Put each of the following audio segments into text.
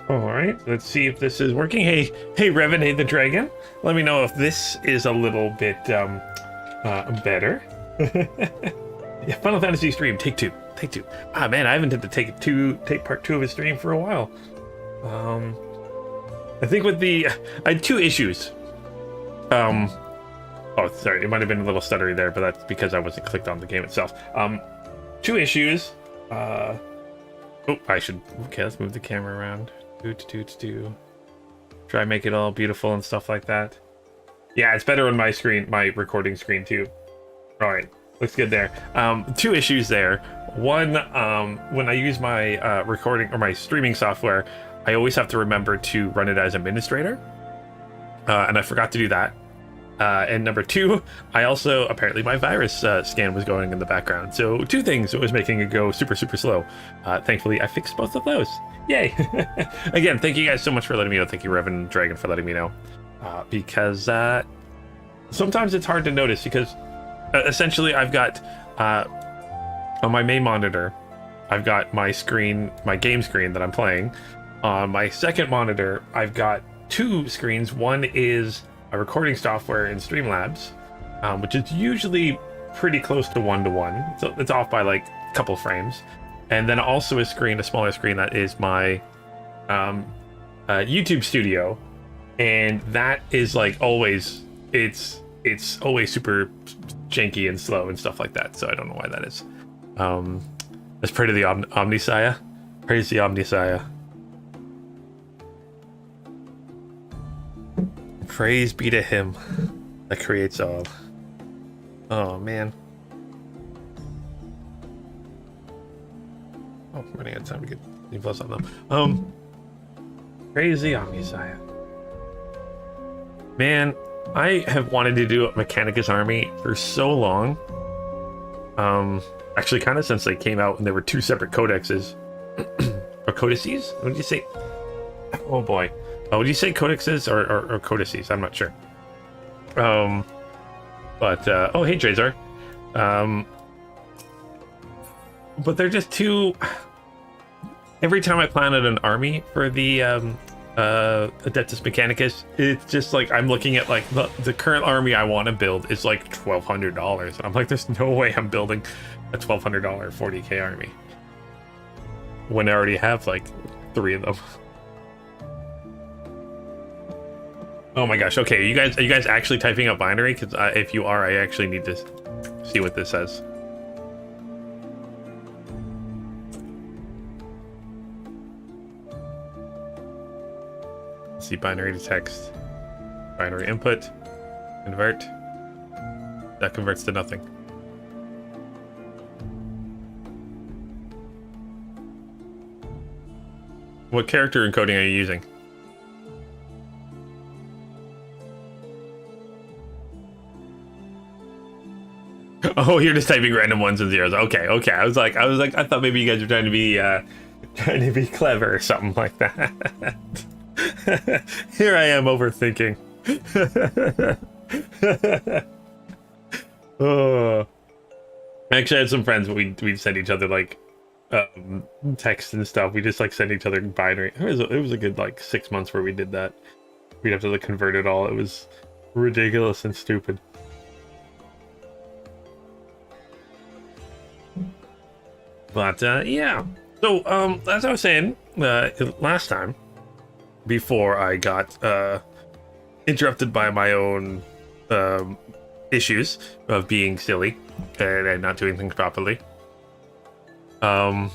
All right, let's see if this is working. Hey, Revenade the Dragon. Let me know if this is a little bit better. Yeah, Final Fantasy stream, take two. Ah, man, I haven't had to take part two of his stream for a while. I think I had two issues. Oh, sorry, it might have been a little stuttery there, but that's because I wasn't clicked on the game itself. Two issues. Oh, okay, let's move the camera around. Try and make it all beautiful and stuff like that. Yeah, it's better on my screen, my recording screen too. All right, looks good there. Two issues there. One, when I use my recording or my streaming software, I always have to remember to run it as administrator, and I forgot to do that. And number two, I also, apparently my virus scan was going in the background. So two things that was making it go super, super slow. Thankfully, I fixed both of those. Yay. Again, thank you guys so much for letting me know. Thank you, Revan Dragon, for letting me know. Because sometimes it's hard to notice because essentially I've got, on my main monitor, I've got my screen, my game screen that I'm playing. On my second monitor, I've got two screens. One is a recording software in Streamlabs, which is usually pretty close to 1-to-1. So it's off by like a couple frames. And then also a smaller screen that is my YouTube studio. And that is like always, it's always super janky and slow and stuff like that. So I don't know why that is. Let's pray to the Omnisaya. Praise the Omnisaya. Praise be to him that creates all. Oh, man. Oh, I'm running out of time to get any plus on them. Praise the Omnisaya. Man, I have wanted to do a Mechanicus army for so long. Actually, kind of since they came out and there were two separate codexes. Or codices? What did you say? Oh, boy. Oh, would you say codexes or codices? I'm not sure. Oh, hey, Drazar. But they're just too... Every time I plan out an army for the Adeptus Mechanicus, it's just like I'm looking at like the current army I want to build is like $1,200, and I'm like, there's no way I'm building a $1,200 40k army when I already have like 3 of them. Oh my gosh! Okay, are you guys actually typing up binary? Because if you are, I actually need to see what this says. Let's see, binary to text, binary input, convert. That converts to nothing. What character encoding are you using? Oh, you're just typing random ones and zeros. Okay. I was like, I thought maybe you guys were trying to be clever or something like that. Here I am overthinking. Oh, actually, I had some friends. We'd send each other like text and stuff. We just like send each other binary. It was a good like 6 months where we did that. We'd have to like convert it all. It was ridiculous and stupid. But yeah, so as I was saying last time, before I got interrupted by my own issues of being silly and not doing things properly, I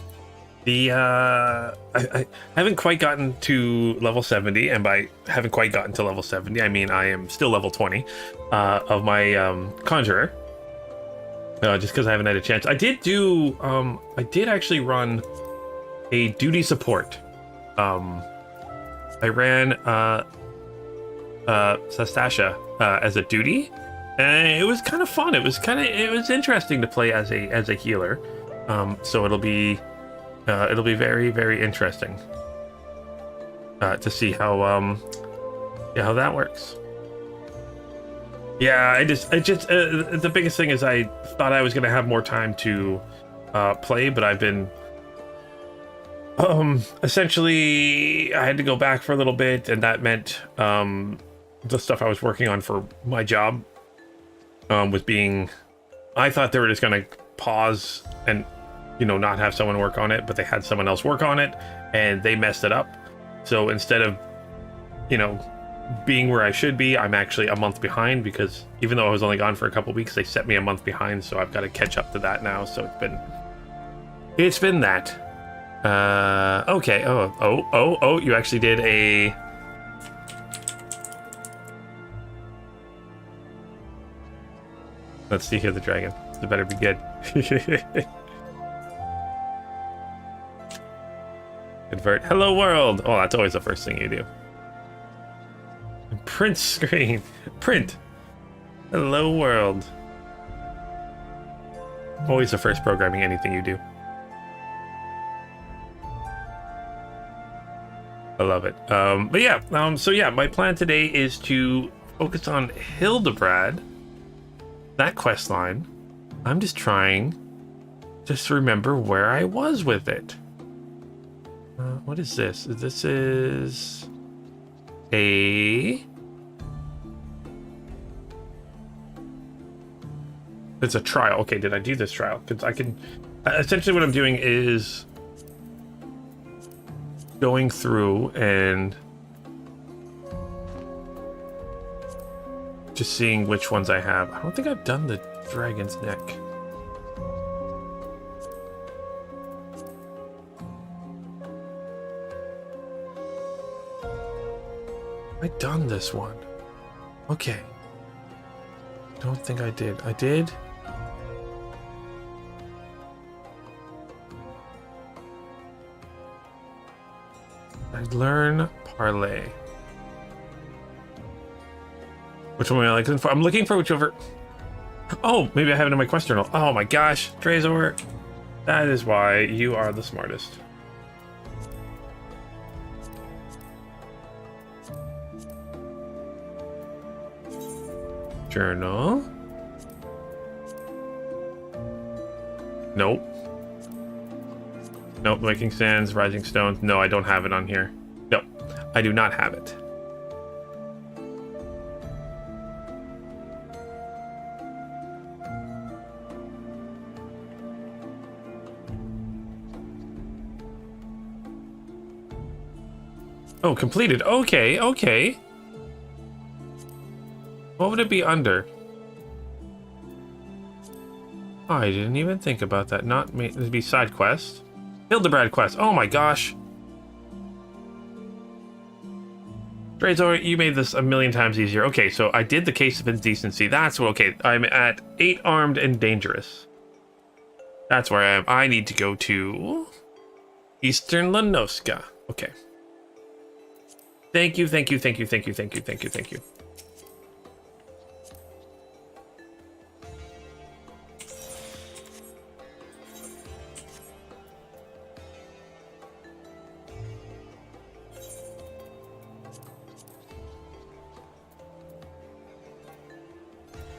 haven't quite gotten to level 70, and by haven't quite gotten to level 70, I mean I am still level 20 of my conjurer. Just because I haven't had a chance. I did actually run a duty support. I ran Sastasha as a duty, and it was kind of fun. It was interesting to play as a healer. So it'll be very, very interesting to see how that works. Yeah, the biggest thing is I thought I was gonna have more time to play, but I've been Essentially, I had to go back for a little bit, and that meant the stuff I was working on for my job was being. I thought they were just gonna pause and, you know, not have someone work on it, but they had someone else work on it, and they messed it up. So instead of, you know, being where I should be, I'm actually a month behind, because even though I was only gone for a couple weeks, they set me a month behind, so I've got to catch up to that now. So it's been that. Okay. Oh, you actually did a. Let's see here, the dragon. It better be good. Convert. Hello world. Oh, that's always the first thing you do. Print screen. Print. Hello world. Always the first programming anything you do. I love it. But yeah, so yeah, my plan today is to focus on Hildebrand, that quest line. I'm just trying to remember where I was with it. What is this? This is a... It's a trial. Okay, did I do this trial? Because I can... essentially what I'm doing is going through and just seeing which ones I have. I don't think I've done the dragon's neck. I've done this one. Okay. Don't think I did. I did? I learn parlay. Which one am I looking for? I'm looking for whichever. Oh, maybe I have it in my quest journal. Oh my gosh, Trezor. That is why you are the smartest. Journal. Nope. Nope, Waking Sands, Rising Stones. No, I don't have it on here. No, I do not have it. Oh, completed. Okay, okay. What would it be under? Oh, I didn't even think about that. Not me. It'd be side quest. Hildebrand quest. Oh my gosh. Drazor, you made this a million times easier. Okay, so I did the case of indecency. That's what. Okay, I'm at 8 armed and dangerous. That's where I am. I need to go to Eastern Lanoska. Okay. Thank you, thank you, thank you, thank you, thank you, thank you, thank you.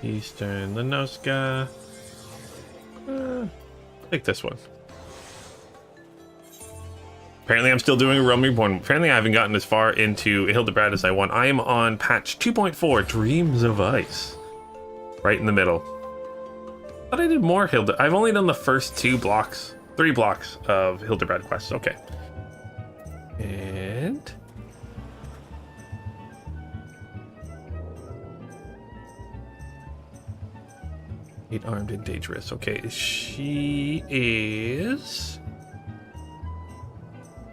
Eastern Lanoska. Take this one. Apparently I'm still doing a Realm Reborn. Apparently I haven't gotten as far into Hildebrand as I want. I am on patch 2.4, Dreams of Ice. Right in the middle. I thought I did more Hildebrand. I've only done the first 3 blocks of Hildebrand quests. Okay. And... Eight armed and dangerous. Okay, she is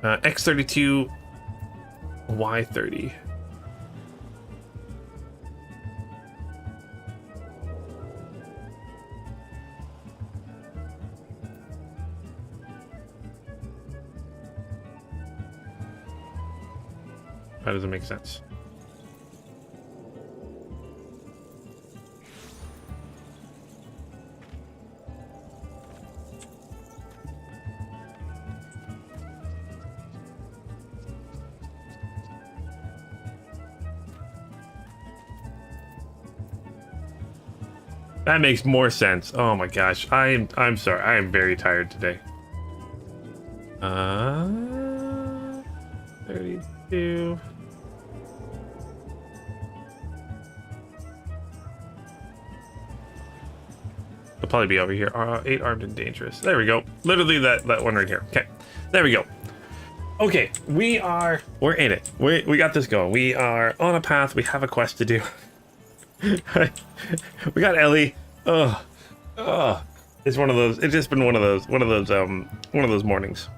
X32, Y30. That doesn't make sense. That makes more sense. Oh my gosh. I'm sorry. I am very tired today. 32. It'll probably be over here. 8 armed and dangerous. There we go. Literally that one right here. Okay, there we go. Okay, we're in it. We got this going. We are on a path. We have a quest to do. We got Ellie. Oh, it's one of those. It's just been one of those mornings.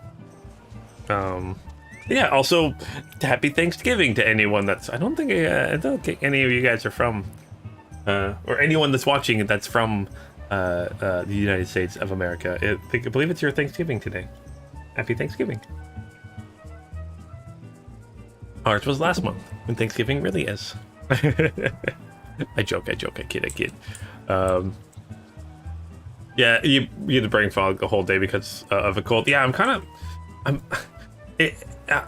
Yeah. Also, happy Thanksgiving to anyone that's. I don't think any of you guys are from, or anyone that's watching that's from the United States of America. I believe it's your Thanksgiving today. Happy Thanksgiving. Ours was last month, when Thanksgiving really is. I joke, I kid. Yeah, you had the brain fog the whole day because of a cold. Yeah,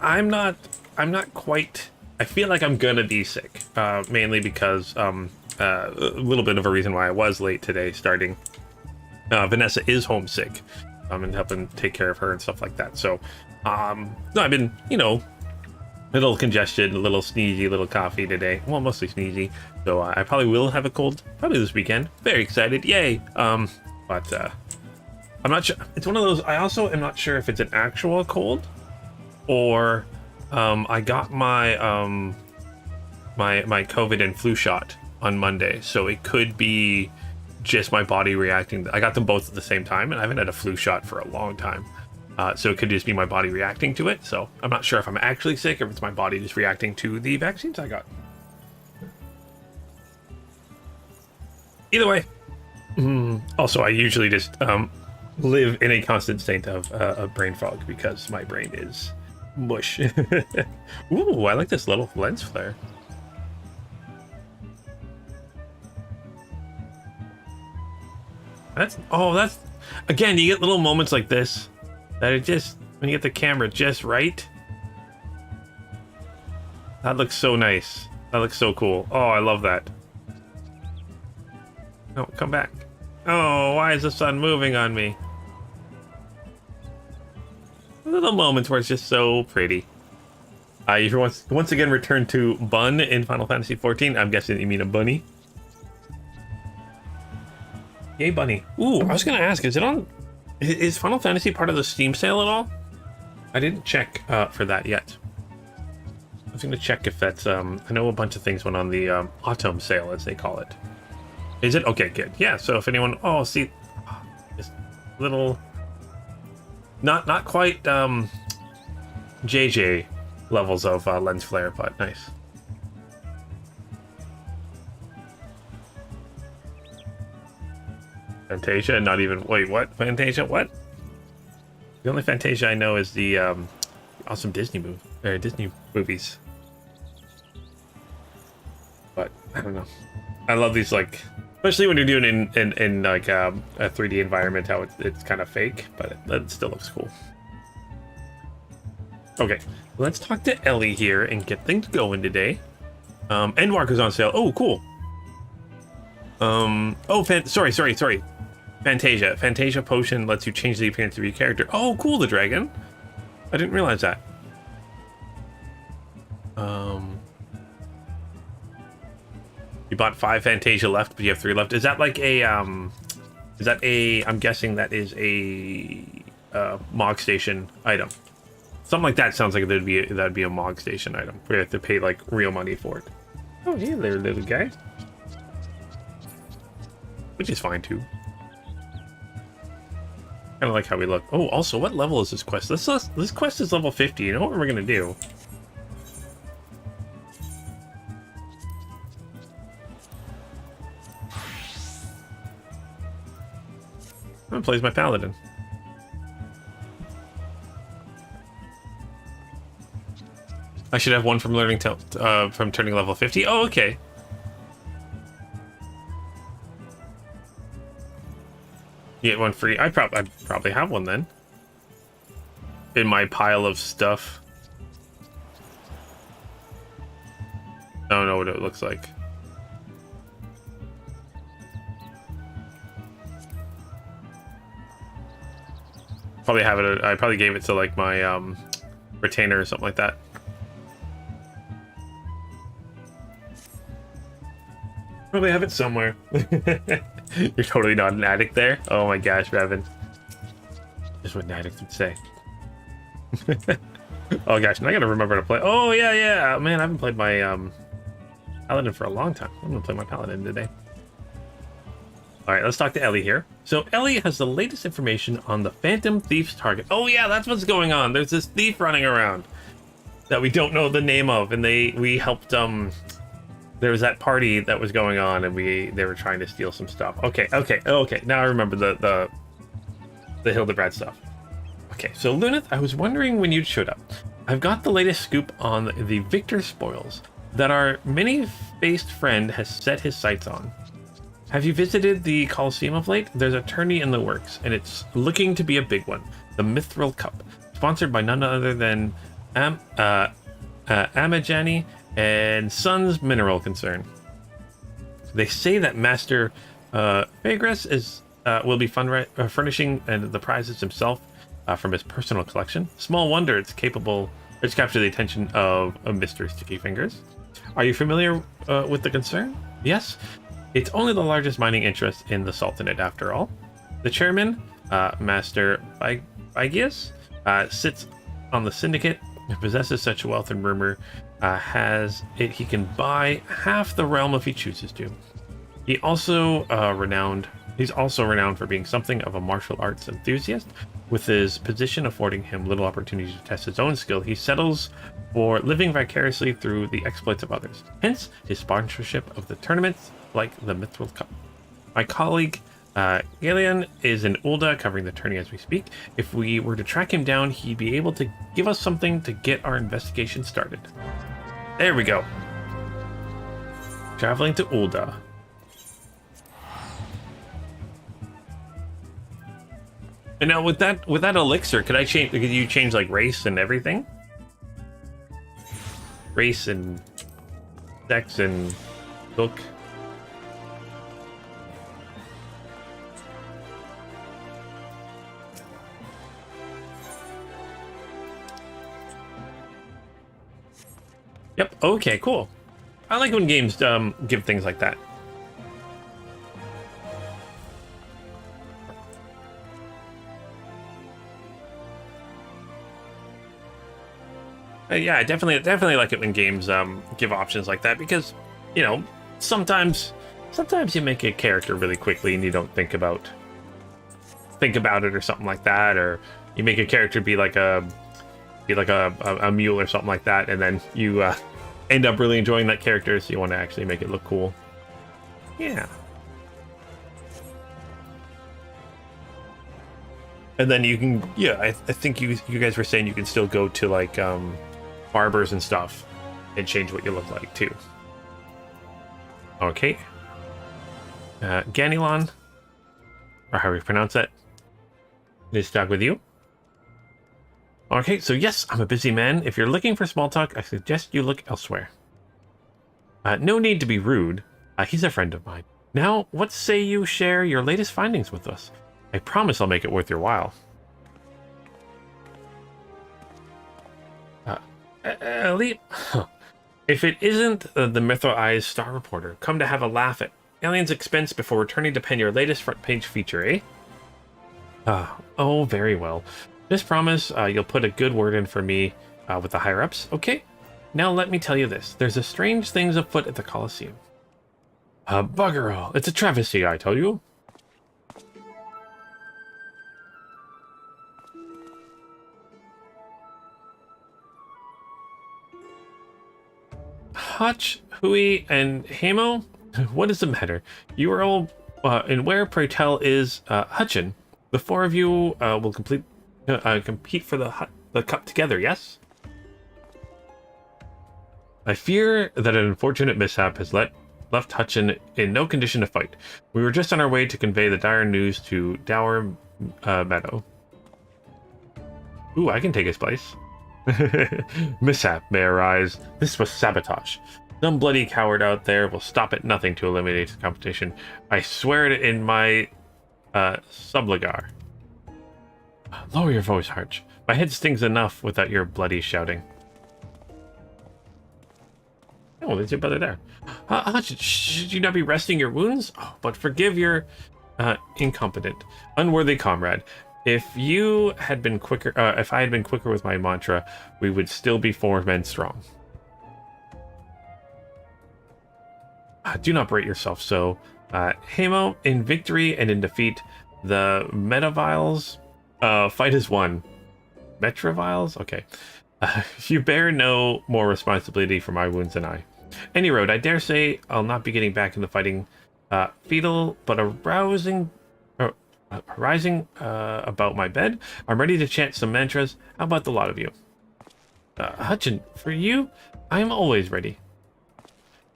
I'm not quite. I feel like I'm gonna be sick, mainly because a little bit of a reason why I was late today starting. Vanessa is homesick, and helping take care of her and stuff like that. So, no, I've been, a little congestion, a little sneezy, a little coughy today. Well, mostly sneezy. So I probably will have a cold, probably this weekend. Very excited, yay! But I'm not sure. It's one of those. I also am not sure if it's an actual cold, or I got my my COVID and flu shot on Monday, so it could be just my body reacting. I got them both at the same time, and I haven't had a flu shot for a long time. So it could just be my body reacting to it. So I'm not sure if I'm actually sick or if it's my body just reacting to the vaccines I got. Either way. Also, I usually just live in a constant state of brain fog because my brain is mush. Ooh, I like this little lens flare. That's again, you get little moments like this. That it just, when you get the camera just right, that looks so nice. That looks so cool. Oh, I love that. No, come back. Oh, why is the sun moving on me? Little moments where it's just so pretty. If you once again return to Bun in Final Fantasy XIV, I'm guessing you mean a bunny. Yay, bunny. Ooh, I was gonna ask, is Final Fantasy part of the Steam sale at all? I didn't check for that yet. I was going to check if that's... I know a bunch of things went on the autumn sale, as they call it. Is it? Okay, good. Yeah, so if anyone... Oh, see... This little... Not quite JJ levels of lens flare, but nice. Fantasia, not even... Wait, what? Fantasia, what? The only Fantasia I know is the awesome Disney movies. But, I don't know. I love these, like... Especially when you're doing in like, a 3D environment, how it's kind of fake, but it still looks cool. Okay, let's talk to Ellie here and get things going today. Endmark is on sale. Oh, cool. Sorry. Fantasia. Fantasia potion lets you change the appearance of your character. Oh, cool, the dragon. I didn't realize that. You bought 5 Fantasia left, but you have 3 left. Is that like a, I'm guessing that is a Mog Station item. Something like that sounds like that'd be a Mog Station item. We have to pay like real money for it. Oh, yeah, there, little guy. Which is fine too. Kind of like how we look. Oh, also, what level is this quest? This quest is level 50. You know what we're gonna do? I'm gonna play as my paladin. I should have one from learning from turning level 50. Oh, okay. You get one free. I'd probably have one then. In my pile of stuff. I don't know what it looks like. Probably have it. I probably gave it to like my retainer or something like that. Probably have it somewhere. You're totally not an addict there. Oh my gosh, Revan. Just what an addict would say. Oh gosh, and I gotta remember to play. Oh yeah. Man, I haven't played my Paladin for a long time. I'm gonna play my Paladin today. Alright, let's talk to Ellie here. So Ellie has the latest information on the Phantom Thief's target. Oh yeah, that's what's going on. There's this thief running around that we don't know the name of, and we helped there was that party that was going on, and they were trying to steal some stuff. Okay. Now I remember the Hildebrand stuff. Okay, so Lunith, I was wondering when you showed up. I've got the latest scoop on the Victor spoils that our many-faced friend has set his sights on. Have you visited the Colosseum of late? There's a tourney in the works, and it's looking to be a big one. The Mithril Cup, sponsored by none other than Amajani and Sons Mineral Concern. They say that Master Phaedrus will be furnishing the prizes himself from his personal collection. Small wonder it's captured the attention of Mr. Sticky Fingers. Are you familiar with the concern? Yes. It's only the largest mining interest in the Sultanate, after all. The chairman, Master Baigius, sits on the syndicate and possesses such wealth and rumor he can buy half the realm if he chooses to. He's also renowned for being something of a martial arts enthusiast. With his position affording him little opportunity to test his own skill, he settles for living vicariously through the exploits of others. Hence, his sponsorship of the tournaments like the Mithril Cup. My colleague, Garlean, is in Ulda covering the tourney as we speak. If we were to track him down, he'd be able to give us something to get our investigation started. There we go. Traveling to Ulda. And now with that elixir, could you change like race and everything? Race and sex and look. Yep. Okay. Cool. I like when games give things like that. Yeah, I definitely like it when games give options like that, because, you know, sometimes you make a character really quickly and you don't think about it or something like that, or you make a character be like a mule or something like that, and then you end up really enjoying that character, so you want to actually make it look cool. Yeah. And then you can, yeah, I think you guys were saying you can still go to like barbers and stuff and change what you look like too. Okay. Ganilon, or how we pronounce that, is stuck with you. Okay, so yes, I'm a busy man. If you're looking for small talk, I suggest you look elsewhere. No need to be rude. He's a friend of mine. Now, what say you share your latest findings with us? I promise I'll make it worth your while. Elite, if it isn't the Mithril Eyes Star Reporter, come to have a laugh at Alien's expense before returning to pen your latest front page feature, eh? Oh, very well. Just promise you'll put a good word in for me with the higher-ups, okay? Now let me tell you this. There's a strange things afoot at the Colosseum. Bugger all. It's a travesty, I tell you. Hutch, Hui, and Hamo? What is the matter? You are all, and where, pray tell, is Hutchin? The four of you will compete for the cup together, yes? I fear that an unfortunate mishap has left Hutchin in no condition to fight. We were just on our way to convey the dire news to Dower Meadow. Ooh, I can take his place. Mishap may arise. This was sabotage. Some bloody coward out there will stop at nothing to eliminate the competition. I swear it in my subligar. Lower your voice, Harch. My head stings enough without your bloody shouting. Oh, there's your brother there. Should you not be resting your wounds? Oh, but forgive your incompetent, unworthy comrade. If you had been quicker, if I had been quicker with my mantra, we would still be 4 men strong. Do not berate yourself so. Hamo, in victory and in defeat, the Metaviles fight is won. Metraviles? Okay. You bear no more responsibility for my wounds than I. Any road, I dare say I'll not be getting back into fighting. Fetal, but arising about my bed. I'm ready to chant some mantras. How about the lot of you? Hutchin, for you, I'm always ready.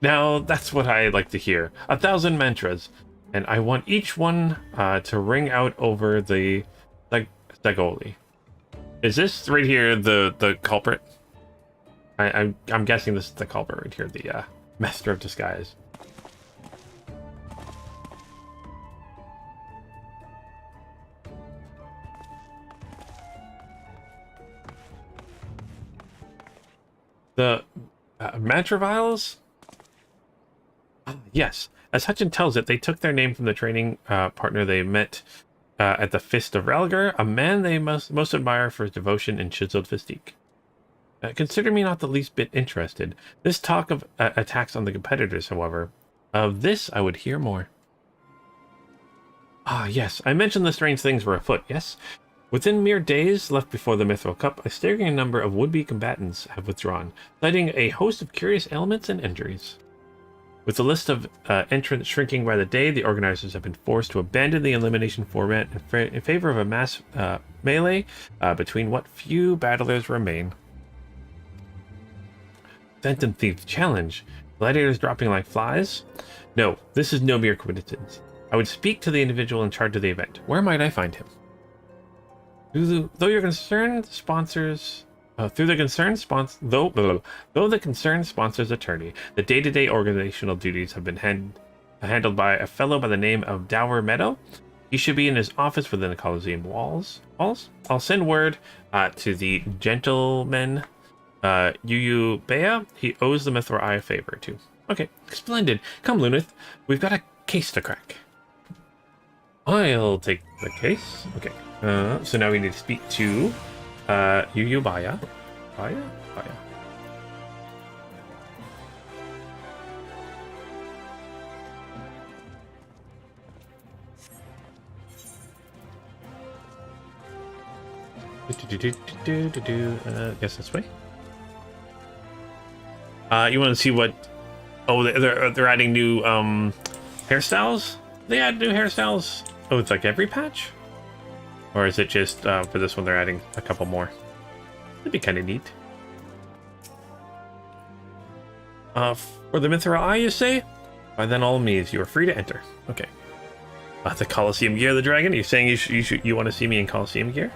Now, that's what I like to hear. 1,000 mantras. And I want each one to ring out over the Zagoli. Is this right here the culprit? I'm guessing this is the culprit right here, the Master of Disguise. The Mantraviles? Yes. As Hutchin tells it, they took their name from the training partner they met at the Fist of Ralgar, a man they most admire for his devotion and chiseled physique. Consider me not the least bit interested. This talk of attacks on the competitors, however, of this I would hear more. Ah, yes, I mentioned the strange things were afoot, yes? Within mere days left before the Mithril Cup, a staggering number of would-be combatants have withdrawn, citing a host of curious ailments and injuries. With the list of entrants shrinking by the day, the organizers have been forced to abandon the elimination format in favor of a mass melee between what few battlers remain. Phantom Thief Challenge. Gladiators dropping like flies? No, this is no mere coincidence. I would speak to the individual in charge of the event. Where might I find him? Though the concerned sponsors attorney, the day-to-day organizational duties have been handled by a fellow by the name of Dower Meadow. He should be in his office within the Coliseum walls. I'll send word to the gentleman Yuyu Bea. He owes the Mithril Eye a favor too. Okay, splendid. Come, Lunith. We've got a case to crack. I'll take the case. Okay. So now we need to speak to Yuyu Baya. Baya? Guess this way. You want to see what? Oh, they're adding new hairstyles. They add new hairstyles. Oh, it's like every patch, or is it just for this one? They're adding a couple more. That'd be kind of neat. For the Mithril Eye, you say? By then, all means, you are free to enter. Okay. The Coliseum gear, the dragon. You're saying you want to see me in Coliseum gear?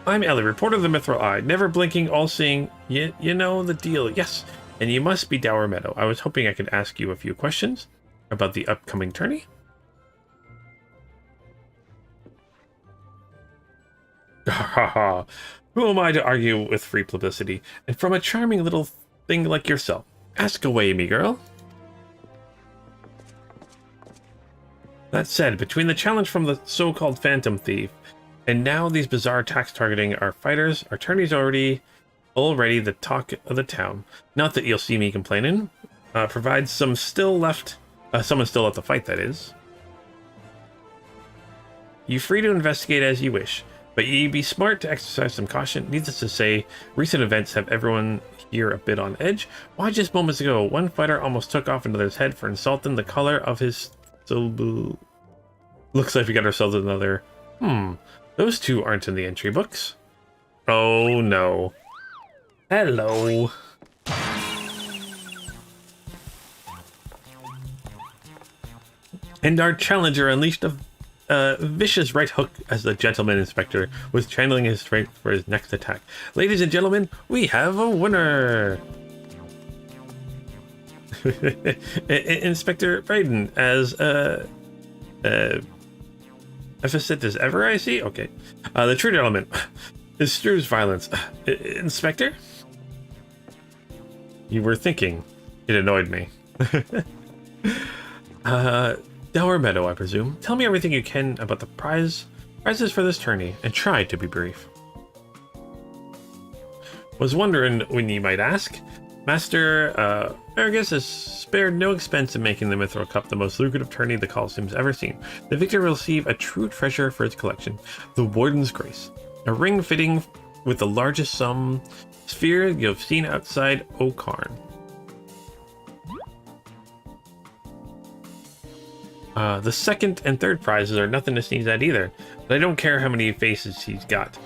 I'm Ellie, reporter of the Mithril Eye, never blinking, all-seeing. You know the deal. Yes, and you must be Dower Meadow. I was hoping I could ask you a few questions about the upcoming tourney. Haha. Who am I to argue with free publicity? And from a charming little thing like yourself. Ask away, me girl. That said, between the challenge from the so-called Phantom Thief and now these bizarre attacks targeting our fighters, our tourney's already the talk of the town. Not that you'll see me complaining. Provides someone still left to fight, that is. You free to investigate as you wish, but ye be smart to exercise some caution. Needless to say, recent events have everyone here a bit on edge. Why, just moments ago, one fighter almost took off another's head for insulting the color of his... Looks like we got ourselves another... Those two aren't in the entry books. Oh no. Hello. And our challenger unleashed a vicious right hook as the gentleman inspector was channeling his strength for his next attack. Ladies and gentlemen, we have a winner! Inspector Brayden as Deficit as ever, I see? Okay. The true element is Strew's violence. Inspector? You were thinking. It annoyed me. Dower Meadow, I presume. Tell me everything you can about the prizes for this tourney, and try to be brief. Was wondering when you might ask. Master Argus has spared no expense in making the Mithril Cup the most lucrative tourney the Colosseum's ever seen. The victor will receive a true treasure for its collection, the Warden's Grace, a ring fitting with the largest sphere you've seen outside Okarn. The second and third prizes are nothing to sneeze at either, but I don't care how many faces he's got.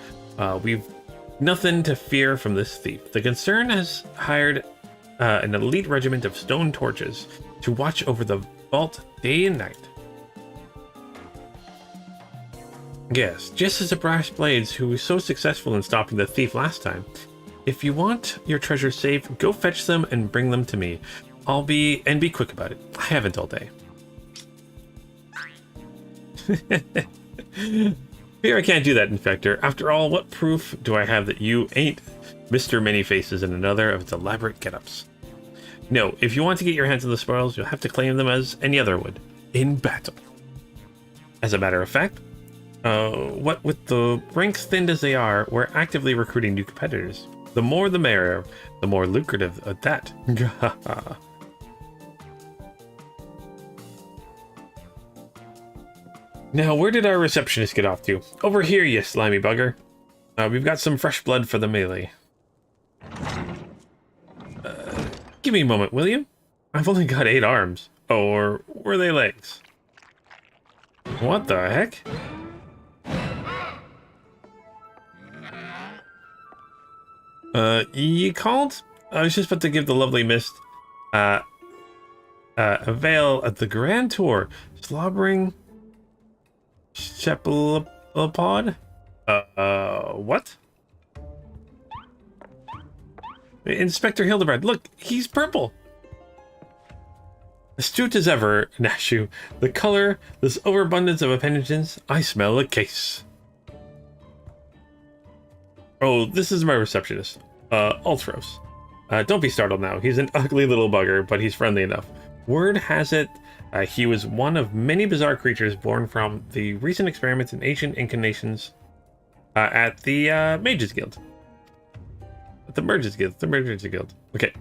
We've nothing to fear from this thief. The concern has hired an elite regiment of stone torches to watch over the vault day and night. Yes, just as the Brass Blades who was so successful in stopping the thief last time. If you want your treasure safe, go fetch them and bring them to me. Be quick about it. I haven't all day. Fear I can't do that, Inspector. After all, what proof do I have that you ain't Mr. Many Faces in another of its elaborate get-ups? No, if you want to get your hands on the spoils, you'll have to claim them as any other would, in battle. As a matter of fact, what with the ranks thinned as they are, we're actively recruiting new competitors. The more the merrier, the more lucrative at that. Now, where did our receptionist get off to? Over here, you slimy bugger. We've got some fresh blood for the melee. Give me a moment, will you? I've only got 8 arms. Oh, or were they legs? What the heck? You called? I was just about to give the lovely mist a veil at the Grand Tour. Slobbering cephalopod? What? Inspector Hildebrand, look, he's purple. Astute as ever, Nashu. The color, this overabundance of appendages, I smell a case. Oh, this is my receptionist, Ultros. Don't be startled now. He's an ugly little bugger, but he's friendly enough. Word has it, he was one of many bizarre creatures born from the recent experiments in ancient incarnations at the Mages Guild. At the Merges Guild. Okay.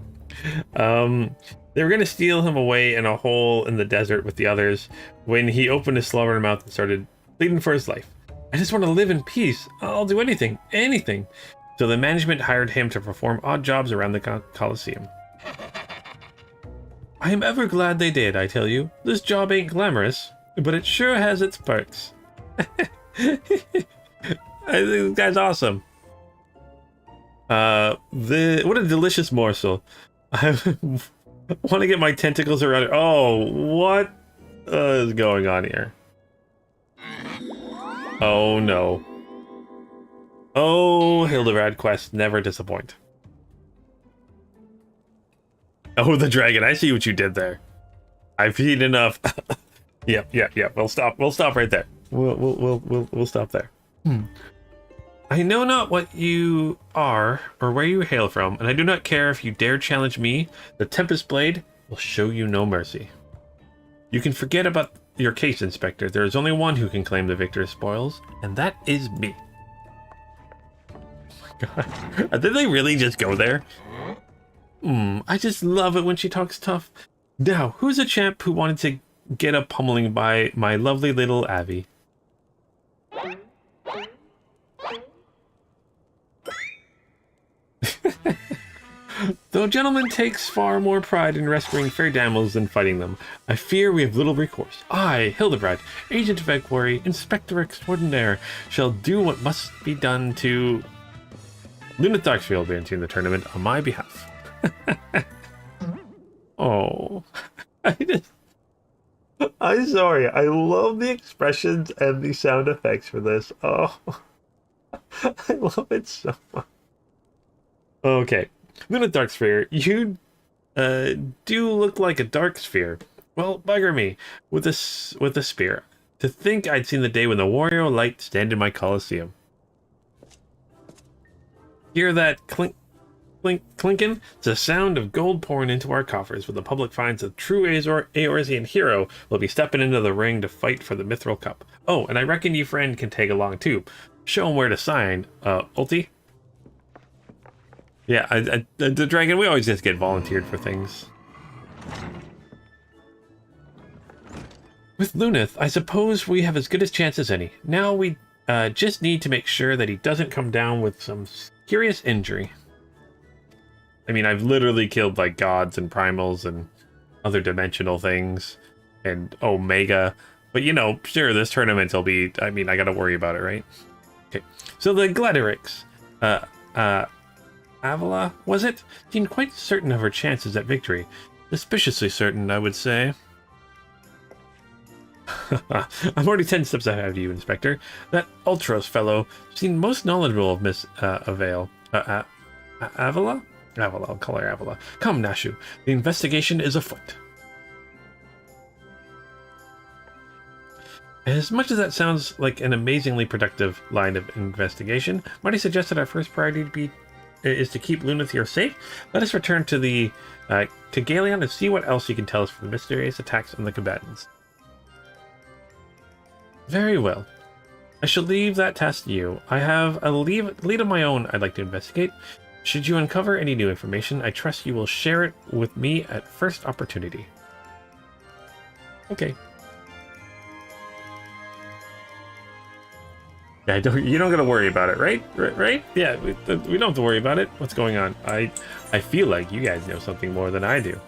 They were going to steal him away in a hole in the desert with the others when he opened his slobbering mouth and started pleading for his life. I just want to live in peace. I'll do anything. So the management hired him to perform odd jobs around the Colosseum. I am ever glad they did, I tell you. This job ain't glamorous, but it sure has its perks. I think this guy's awesome. What a delicious morsel. I want to get my tentacles around it. Oh, what is going on here? Oh no. Oh, Hildebrand quests never disappoint. Oh, the dragon. I see what you did there. I've eaten enough. Yep. We'll stop right there. We'll stop there. I know not what you are or where you hail from, and I do not care if you dare challenge me. The Tempest Blade will show you no mercy. You can forget about your case, Inspector. There is only one who can claim the victor's spoils, and that is me. Oh my god. Did they really just go there? I just love it when she talks tough. Now, who's a champ who wanted to get a pummeling by my lovely little Abby? Though a gentleman takes far more pride in rescuing fair damsels than fighting them, I fear we have little recourse. I, Hildebrand, agent of Equary, inspector extraordinaire, shall do what must be done to... Lunith Darksfield will be entering the tournament on my behalf. Oh, I'm sorry. I love the expressions and the sound effects for this. Oh, I love it so much. Okay, Lunith Darksphere, you do look like a dark sphere. Well, bugger me with a spear. To think I'd seen the day when the warrior light stand in my Colosseum. Hear that clink, clink, clinkin'? It's the sound of gold pouring into our coffers. When the public finds a true Eorzean hero, will be stepping into the ring to fight for the Mithril Cup. Oh, and I reckon you friend can tag along too. Show him where to sign. Ulti? Yeah, the dragon, we always just get volunteered for things. With Luneth, I suppose we have as good a chance as any. Now we just need to make sure that he doesn't come down with some serious injury. I mean, I've literally killed like gods and primals and other dimensional things and Omega. But you know, sure, this tournament will be, I mean, I gotta worry about it, right? Okay, so the Gladerics, Avila, was it? Seemed quite certain of her chances at victory. Suspiciously certain, I would say. I'm already 10 steps ahead of you, Inspector. That Ultros fellow seemed most knowledgeable of Miss Avila? Avila, I'll call her Avila. Come, Nashu. The investigation is afoot. As much as that sounds like an amazingly productive line of investigation, might I suggest that our first priority is to keep Luneth here safe? Let us return to the to Garlean and see what else you can tell us from the mysterious attacks on the combatants. Very well. I shall leave that task to you. I have a lead of my own I'd like to investigate. Should you uncover any new information, I trust you will share it with me at first opportunity. Okay. Yeah, you don't gotta worry about it, right? Right? Yeah, we don't have to worry about it. What's going on? I feel like you guys know something more than I do.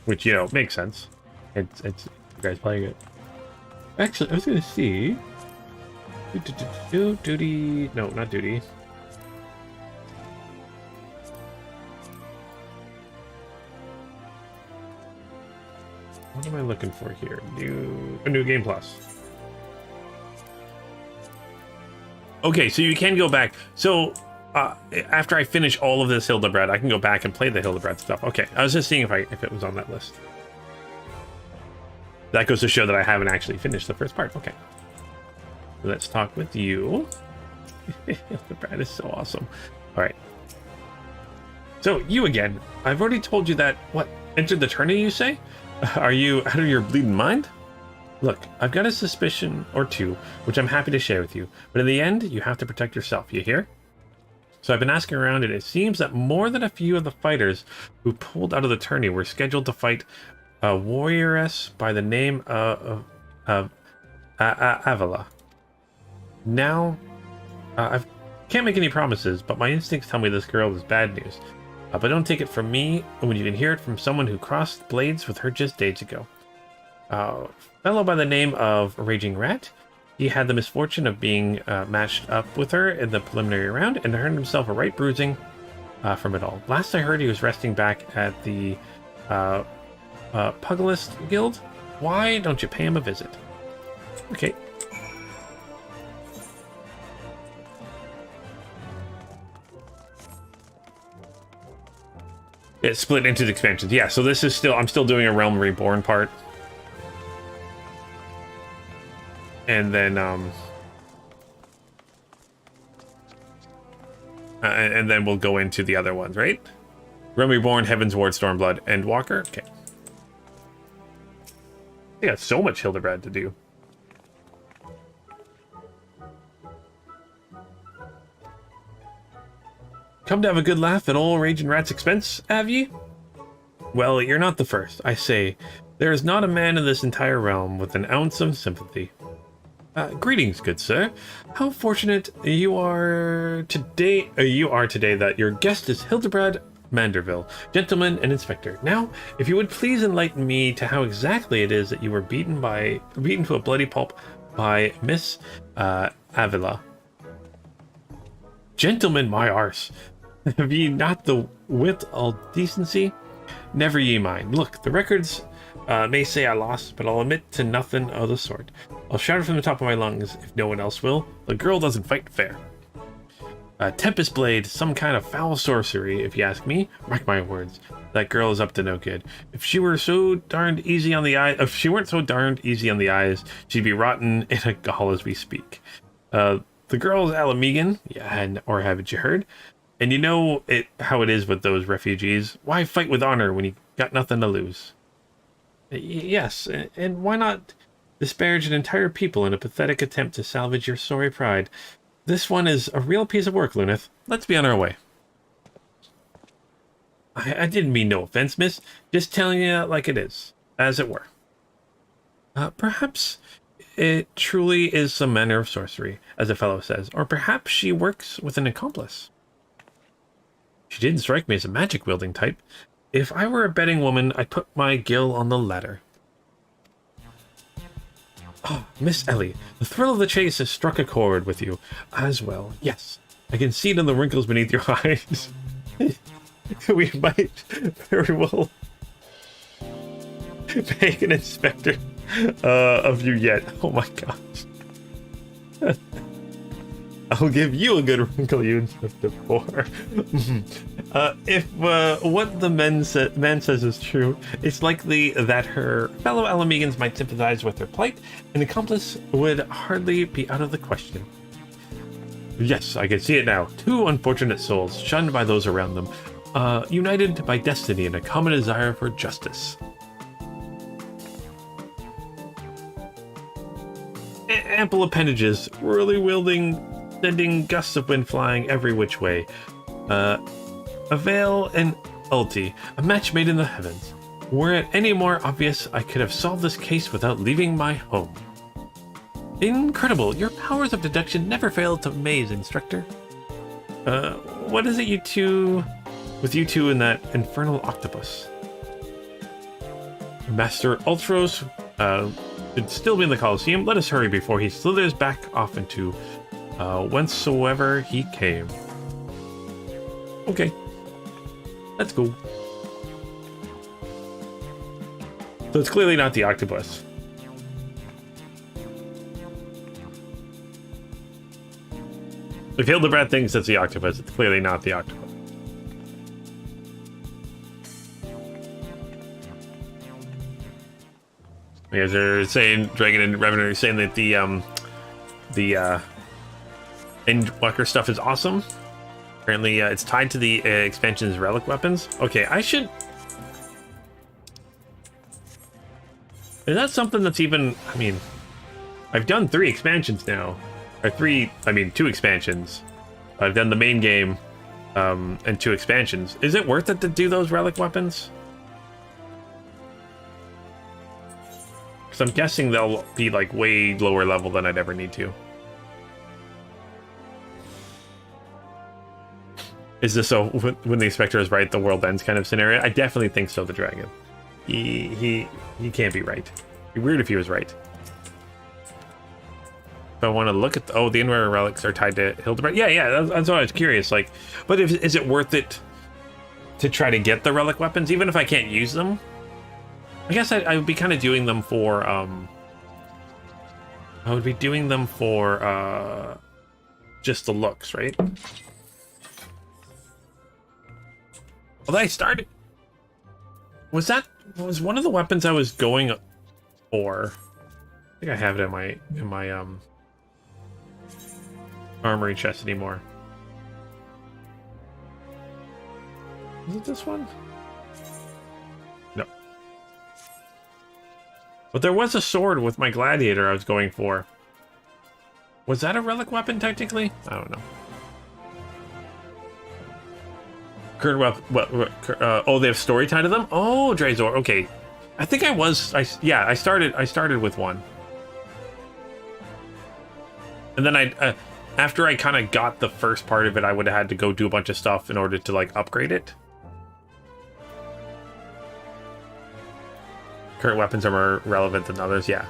Which, you know, makes sense. It's you guys playing it. Actually, I was gonna see. Duty. No, not duty. What am I looking for here? New game plus. Okay, so you can go back. So after I finish all of this Hildebred, I can go back and play the Hildebred stuff. Okay, I was just seeing if it was on that list. That goes to show that I haven't actually finished the first part. Okay. Let's talk with you. Hildebred is so awesome. All right. So you again. I've already told you that. What? Entered the tourney, you say? Are you out of your bleeding mind? Look, I've got a suspicion or two, which I'm happy to share with you. But in the end, you have to protect yourself. You hear? So I've been asking around, and it seems that more than a few of the fighters who pulled out of the tourney were scheduled to fight a warrioress by the name of Avila. Now, I can't make any promises, but my instincts tell me this girl is bad news. But don't take it from me when you can hear it from someone who crossed blades with her just days ago. A fellow by the name of Raging Rat. He had the misfortune of being matched up with her in the preliminary round and earned himself a right bruising from it all. Last I heard, he was resting back at the Pugilist Guild. Why don't you pay him a visit? Okay. It's split into the expansions. Yeah, so this is still, I'm still doing a Realm Reborn part. And then, and then we'll go into the other ones, right? Realm Reborn, Heaven's Ward, Stormblood, Endwalker. Okay. I got so much Hildebred to do. Come to have a good laugh at old Raging Rat's expense, have ye? Well, you're not the first. I say, there is not a man in this entire realm with an ounce of sympathy. Greetings, good sir. How fortunate you are today that your guest is Hildebred Manderville, gentleman and inspector. Now, if you would please enlighten me to how exactly it is that you were beaten to a bloody pulp by Miss Avila. Gentlemen, my arse. Have ye not the wit or decency? Never ye mind. Look, the records may say I lost, but I'll admit to nothing of the sort. I'll shout it from the top of my lungs if no one else will. The girl doesn't fight fair. Tempest Blade, some kind of foul sorcery, if you ask me. Mark my words, that girl is up to no good. If she were so darned easy on the eye, if she weren't so darned easy on the eyes, she'd be rotten in a gall as we speak. The girl's Ala Mhigo, yeah, or haven't you heard? And you know how it is with those refugees. Why fight with honor when you got nothing to lose? Yes, and why not disparage an entire people in a pathetic attempt to salvage your sorry pride? This one is a real piece of work, Luneth. Let's be on our way. I didn't mean no offense, miss. Just telling you like it is, as it were. Perhaps it truly is some manner of sorcery, as a fellow says, or perhaps she works with an accomplice. She didn't strike me as a magic-wielding type. If I were a betting woman, I'd put my gill on the latter. Oh, Miss Ellie, the thrill of the chase has struck a chord with you as well. Yes, I can see it in the wrinkles beneath your eyes. We might very well make an inspector of you yet. Oh my gosh. I'll give you a good wrinkle you inspected for. If what the man says is true, it's likely that her fellow Ala Mhigans might sympathize with her plight. An accomplice would hardly be out of the question. Yes, I can see it now. Two unfortunate souls, shunned by those around them, united by destiny and a common desire for justice. Ample appendages, really wielding, sending gusts of wind flying every which way. A veil and ulti, a match made in the heavens. Were it any more obvious, I could have solved this case without leaving my home. Incredible, your powers of deduction never fail to amaze, Instructor. What is it you two and that infernal octopus? Master Ultros, should still be in the Colosseum. Let us hurry before he slithers back off into whencesoever he came. Okay. Let's go. So it's clearly not the octopus. If Hildebrand thinks it's the octopus, it's clearly not the octopus. Because they're saying, Dragon and Revenant are saying that the Endwalker stuff is awesome. Apparently, it's tied to the expansion's relic weapons. Okay, I should... Is that something that's even... I mean, I've done 3 expansions now. Or 2 expansions. I've done the main game, and 2 expansions. Is it worth it to do those relic weapons? Because I'm guessing they'll be, like, way lower level than I'd ever need to. Is this so when the Inspector is right, the world ends kind of scenario? I definitely think so, the dragon. He can't be right. It'd be weird if he was right. If I want to look at the Inware relics are tied to Hildebrand. Yeah, that's what I was curious. Like, but is it worth it to try to get the relic weapons, even if I can't use them? I guess I would be kind of doing them for I would be doing them for just the looks, right? Although I started... Was one of the weapons I was going for? I think I have it in my armory chest anymore. Is it this one? No. But there was a sword with my gladiator I was going for. Was that a relic weapon technically? I don't know. Current weapon. Oh, they have story tied to them. Oh, Drazor. Okay, I think I started with one, and then after I kind of got the first part of it, I would have had to go do a bunch of stuff in order to like upgrade it. Current weapons are more relevant than others. Yeah,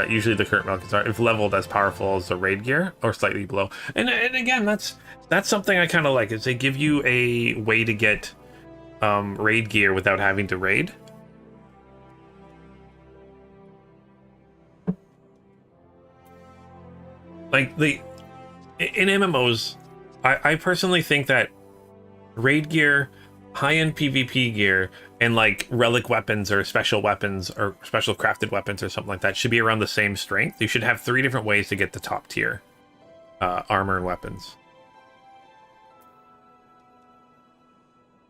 usually the current weapons are if leveled as powerful as the raid gear or slightly below. And again, that's something I kind of like, is they give you a way to get raid gear without having to raid. Like in MMOs, I personally think that raid gear, high-end PvP gear, and like relic weapons or special crafted weapons or something like that should be around the same strength. You should have 3 different ways to get the top tier armor and weapons.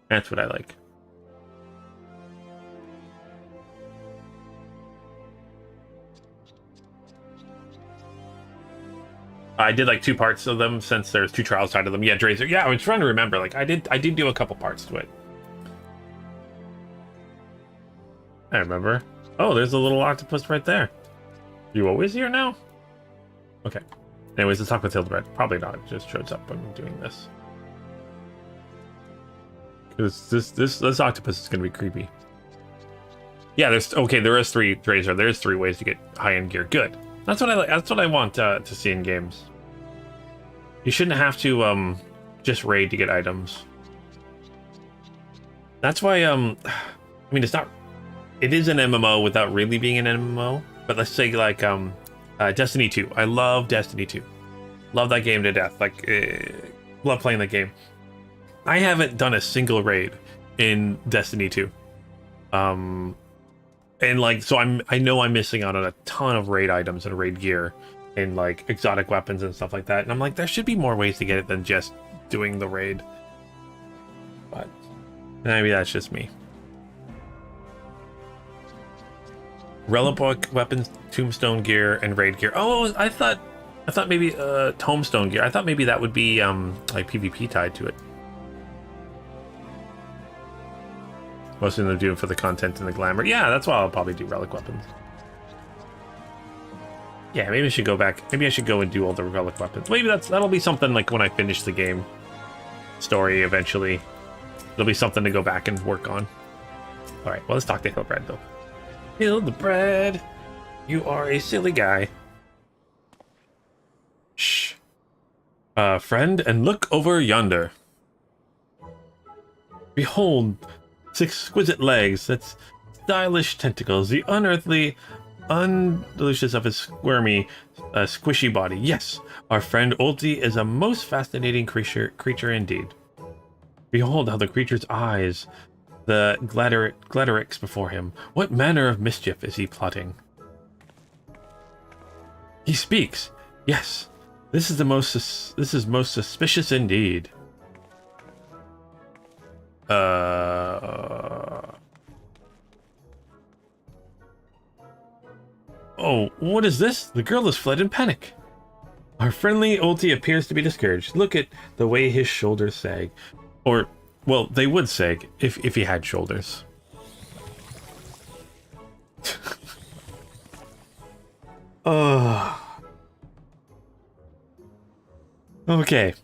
That's what I like. I did like 2 parts of them since there's 2 trials side of them. Yeah, Drazer. Yeah, I was trying to remember. Like I did do a couple parts to it. I remember. Oh, there's a little octopus right there. You always here now? Okay. Anyways, let's talk with Hildebred. Probably not. It just shows up when I'm doing this. Because this octopus is gonna be creepy. Yeah, there is 3 Drazer. There's 3 ways to get high-end gear. Good. That's what I like. That's what I want to see in games. You shouldn't have to just raid to get items. That's why I mean, it's not. It is an MMO without really being an MMO. But let's say like Destiny 2. I love Destiny 2. Love that game to death. Like love playing that game. I haven't done a single raid in Destiny 2. And like, so I know I'm missing out on a ton of raid items and raid gear and like exotic weapons and stuff like that. And I'm like, there should be more ways to get it than just doing the raid. But maybe that's just me. Relic book, weapons, tombstone gear, and raid gear. Oh, I thought maybe tombstone gear. I thought maybe that would be like PvP tied to it. Most of them do it for the content and the glamour. Yeah, that's why I'll probably do relic weapons. Yeah, maybe I should go back. Maybe I should go and do all the relic weapons. Maybe that'll be something like when I finish the game story eventually. It'll be something to go back and work on. All right, well, let's talk to Hildebred though. Hildebred, you are a silly guy. Shh. Friend, and look over yonder. Behold, 6 exquisite legs, that's stylish tentacles, the unearthly undelicious of his squirmy, squishy body. Yes, our friend Ulti is a most fascinating creature indeed. Behold how the creature's eyes, the gladirex before him. What manner of mischief is he plotting? He speaks. Yes, this is most suspicious indeed. Oh, what is this? The girl has fled in panic. Our friendly Ulti appears to be discouraged. Look at the way his shoulders sag. Or, well, they would sag if he had shoulders. Okay,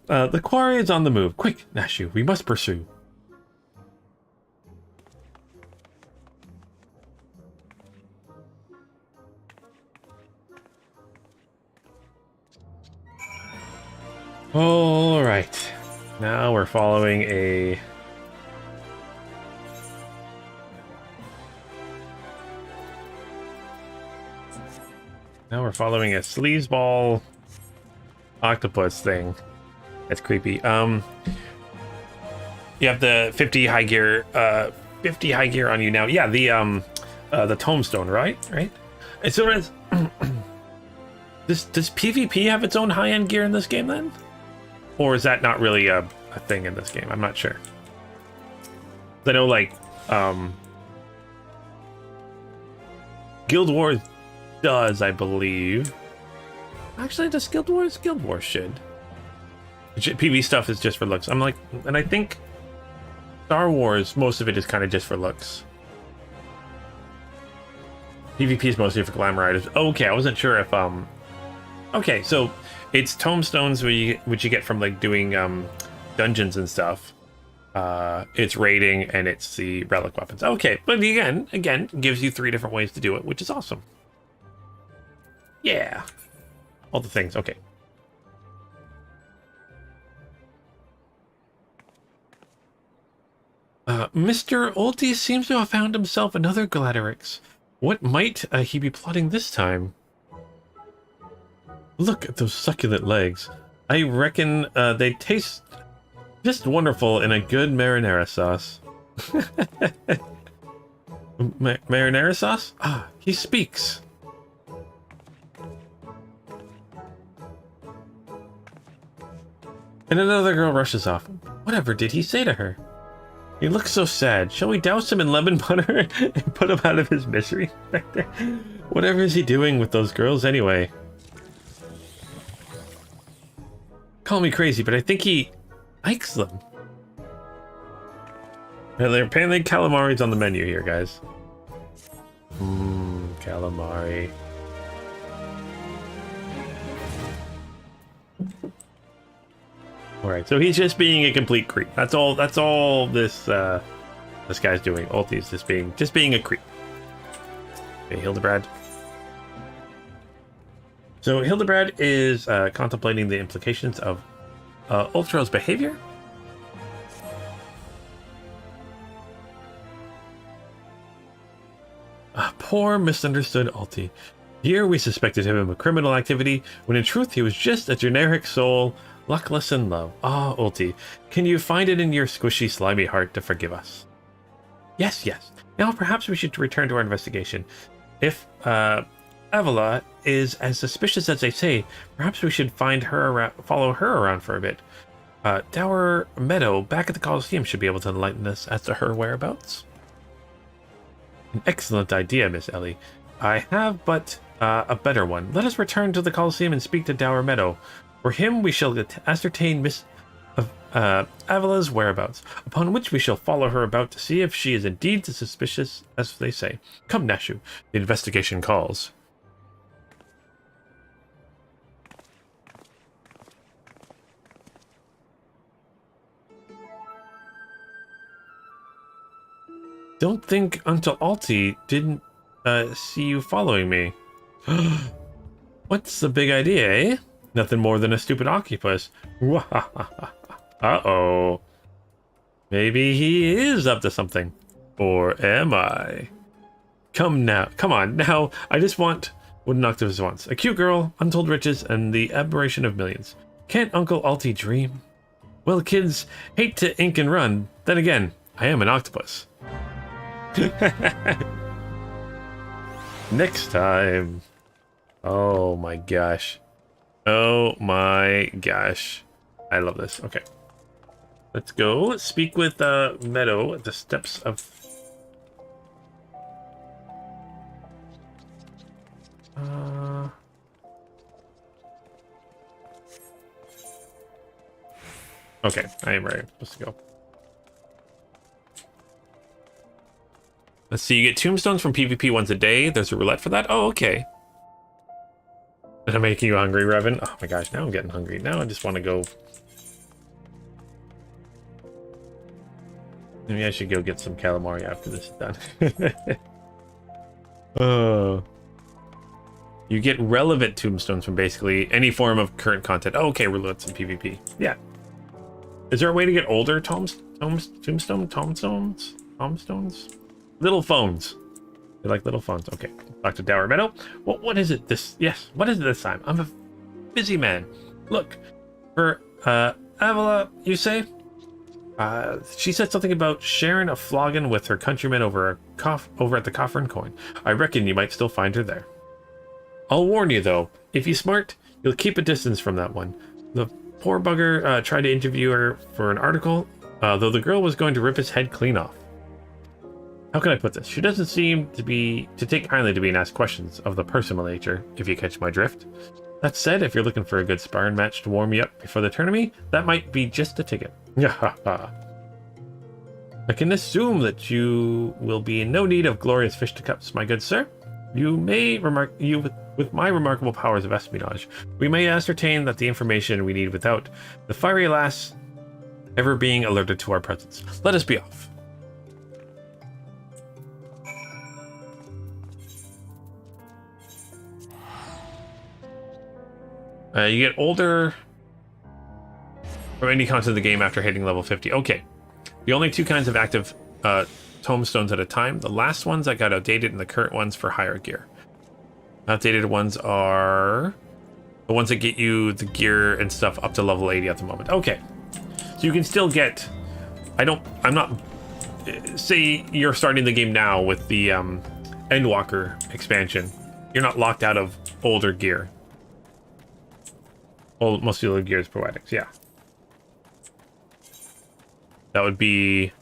the quarry is on the move. Quick, Nashu, we must pursue. All right, now we're following a sleazeball octopus thing. That's creepy. You have the 50 high gear on you now. Yeah, the tombstone, right? And so does PvP have its own high-end gear in this game then? Or is that not really a thing in this game? I'm not sure. I know, like, Guild Wars does, I believe. Actually, does Guild Wars? Guild Wars should. PvP stuff is just for looks. I'm like, and I think Star Wars, most of it is kind of just for looks. PvP is mostly for glamour items. Okay, I wasn't sure if okay, so it's tombstones which you get from like doing dungeons and stuff. It's raiding and it's the relic weapons. Okay, but again, gives you 3 different ways to do it, which is awesome. Yeah, all the things. Okay. Mr. Ulti seems to have found himself another gladirex. What might he be plotting this time? Look at those succulent legs. I reckon they taste just wonderful in a good marinara sauce. Marinara sauce? Ah, he speaks. And another girl rushes off. Whatever did he say to her? He looks so sad. Shall we douse him in lemon butter and put him out of his misery? Whatever is he doing with those girls anyway? Call me crazy, but I think he likes them. And they're pancake calamari's on the menu here, guys. Calamari. Alright, so he's just being a complete creep. That's all this this guy's doing. Ulti's just being a creep. Okay, Hildebrand. So Hildebrand is contemplating the implications of Ultra's behavior. Poor misunderstood Ulti. Here we suspected him of criminal activity, when in truth he was just a generic soul, luckless in love. Ah, Ulti, can you find it in your squishy, slimy heart to forgive us? Yes, yes. Now perhaps we should return to our investigation. If Avila is as suspicious as they say, perhaps we should follow her around for a bit. Dower Meadow back at the Coliseum should be able to enlighten us as to her whereabouts. An excellent idea, Miss Ellie. I have but a better one. Let us return to the Coliseum and speak to Dower Meadow. For him we shall ascertain Miss Avila's whereabouts, upon which we shall follow her about to see if she is indeed as suspicious as they say. Come, Nashu, the investigation calls. Don't think Uncle Alti didn't see you following me. What's the big idea, eh? Nothing more than a stupid octopus. Uh-oh. Maybe he is up to something. Or am I? Come on, now. I just want what an octopus wants. A cute girl, untold riches, and the admiration of millions. Can't Uncle Alti dream? Well, kids hate to ink and run. Then again, I am an octopus. Next time. Oh my gosh. Oh my gosh. I love this. Okay. Let's go. Let's speak with Meadow at the steps of... Okay, I am ready. Let's go. Let's see, you get tombstones from PvP once a day. There's a roulette for that? Oh, okay. Is that making you hungry, Revan? Oh my gosh, now I'm getting hungry. Now I just want to go... Maybe I should go get some calamari after this is done. Oh. You get relevant tombstones from basically any form of current content. Oh, okay, roulettes and PvP. Yeah. Is there a way to get older tombstones? Little phones. They like little phones. Okay. Talk to Dower Meadow. What is it yes, what is it this time? I'm a busy man. Look, for Avila, you say? She said something about sharing a flogging with her countrymen over at the Coffer and Coin. I reckon you might still find her there. I'll warn you though, if you're smart, you'll keep a distance from that one. The poor bugger tried to interview her for an article, though the girl was going to rip his head clean off. How can I put this? She doesn't seem to take kindly to being asked questions of the personal nature, if you catch my drift. That said, if you're looking for a good sparring match to warm you up before the tournament, that might be just a ticket. I can assume that you will be in no need of glorious fisticuffs, my good sir. You may with my remarkable powers of espionage, we may ascertain that the information we need without the fiery lass ever being alerted to our presence. Let us be off. You get older from any content of the game after hitting level 50. Okay. The only two kinds of active tombstones at a time. The last ones that got outdated and the current ones for higher gear. Outdated ones are The ones that get you the gear and stuff up to level 80 at the moment. Okay. So you can still get... I'm not... Say you're starting the game now with the Endwalker expansion. You're not locked out of older gear. Most of the gear is poetics, yeah. That would be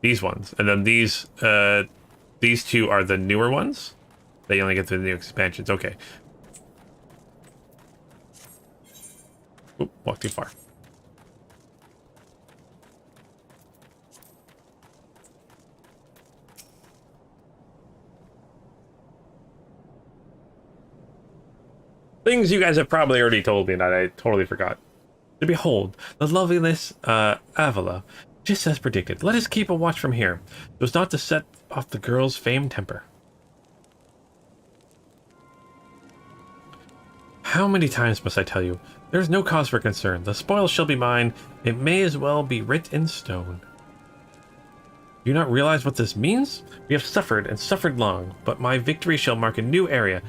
these ones. And then these two are the newer ones. That you only get through the new expansions. Okay. Oop, walk too far. Things you guys have probably already told me that I totally forgot. To behold, the loveliness Avila, just as predicted. Let us keep a watch from here, so as not to set off the girl's famed temper. How many times must I tell you? There is no cause for concern. The spoils shall be mine. It may as well be writ in stone. Do you not realize what this means? We have suffered and suffered long, but my victory shall mark a new era,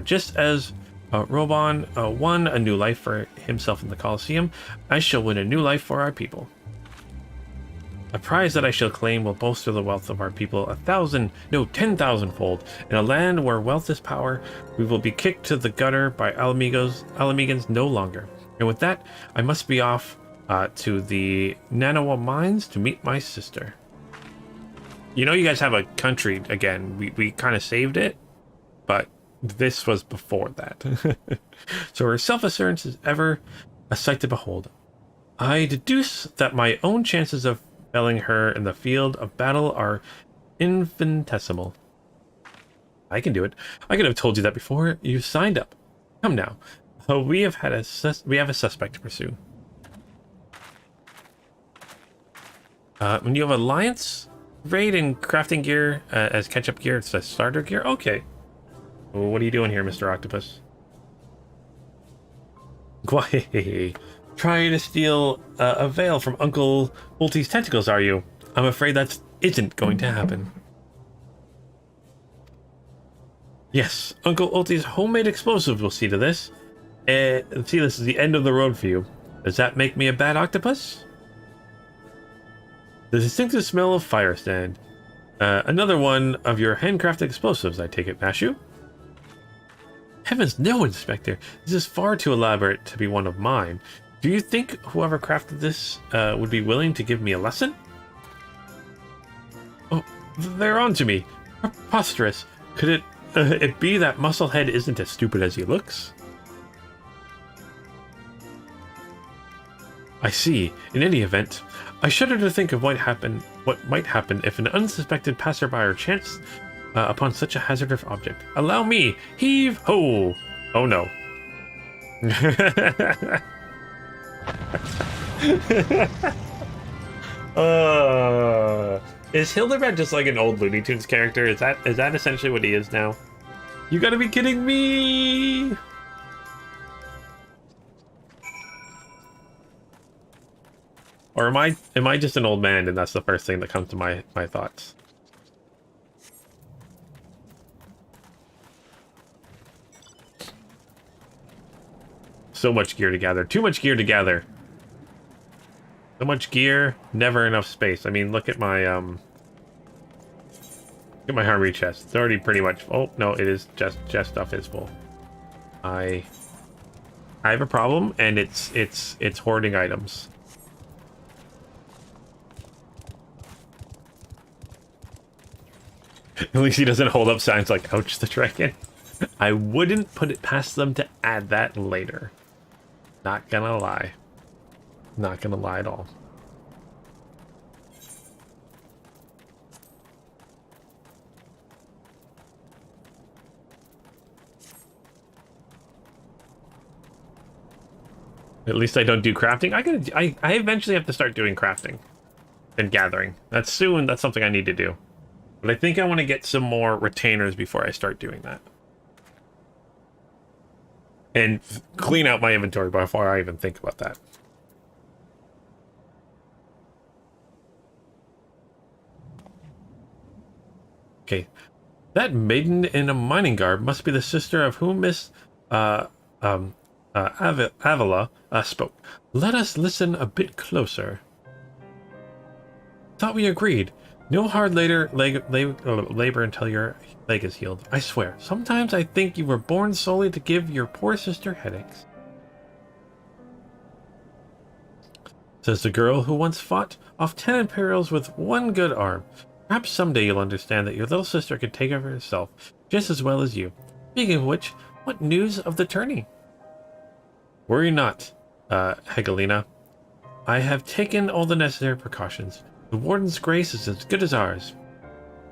just as Robon won a new life for himself in the Colosseum. I shall win a new life for our people. A prize that I shall claim will bolster the wealth of our people 10,000 fold. In a land where wealth is power, we will be kicked to the gutter by Ala Mhigos no longer. And with that, I must be off to the Nanawa mines to meet my sister. You know, you guys have a country again. We kind of saved it, but this was before that. So her self-assurance is ever a sight to behold. I deduce that my own chances of felling her in the field of battle are infinitesimal. I can do it. I could have told you that before you signed up. Come now. We have a suspect to pursue. When you have alliance raid and crafting gear as catch-up gear, it's a starter gear. Okay. Well, what are you doing here, Mr. Octopus? Why? Trying to steal a veil from Uncle Ulti's tentacles, are you? I'm afraid that isn't going to happen. Yes, Uncle Ulti's homemade explosives will see to this. See, this is the end of the road for you. Does that make me a bad octopus? The distinctive smell of fire stand. Another one of your handcrafted explosives, I take it, Nashu? Heavens no, Inspector. This is far too elaborate to be one of mine. Do you think whoever crafted this would be willing to give me a lesson? Oh, they're on to me. Preposterous. Could it be that Musclehead isn't as stupid as he looks? I see. In any event, I shudder to think of what might happen if an unsuspected passerby chanced upon such a hazardous object. Allow me! Heave ho! Oh no. Is Hildebrand just like an old Looney Tunes character? Is that essentially what he is now? You gotta be kidding me! Or am I just an old man and that's the first thing that comes to my thoughts? So much gear to gather. Too much gear to gather. So much gear, never enough space. I mean, look at my harmony chest. It's already pretty much. Oh no, it is just chest stuff is full. I have a problem, and it's hoarding items. At least he doesn't hold up signs like "Ouch, the dragon." I wouldn't put it past them to add that later. Not gonna lie. Not gonna lie at all. At least I don't do crafting. I eventually have to start doing crafting and gathering. That's soon. That's something I need to do. But I think I want to get some more retainers before I start doing that. And clean out my inventory before I even think about that. Okay. That maiden in a mining garb must be the sister of whom Miss Avila spoke. Let us listen a bit closer. Thought we agreed. No hard labor until your leg is healed. I swear, sometimes I think you were born solely to give your poor sister headaches. Says the girl who once fought off 10 Imperials with one good arm. Perhaps someday you'll understand that your little sister can take care of herself just as well as you. Speaking of which, what news of the tourney? Worry not, Hegelina. I have taken all the necessary precautions. The Warden's grace is as good as ours.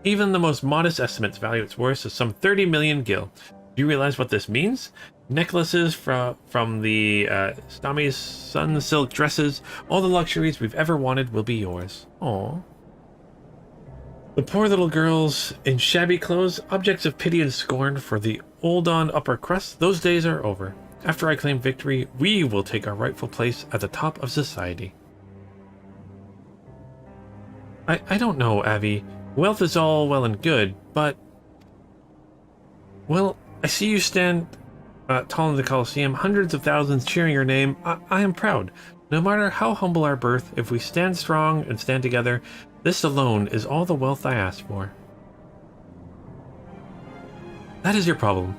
Even the most modest estimates value its worth as some 30 million gil. Do you realize what this means? Necklaces from the Stami's sun silk dresses, all the luxuries we've ever wanted will be yours. Aww. The poor little girls in shabby clothes, objects of pity and scorn for the old-on upper crust, those days are over. After I claim victory, we will take our rightful place at the top of society. I don't know, Avi. Wealth is all well and good, but... Well, I see you stand tall in the Colosseum, hundreds of thousands cheering your name. I am proud. No matter how humble our birth, if we stand strong and stand together, this alone is all the wealth I ask for. That is your problem.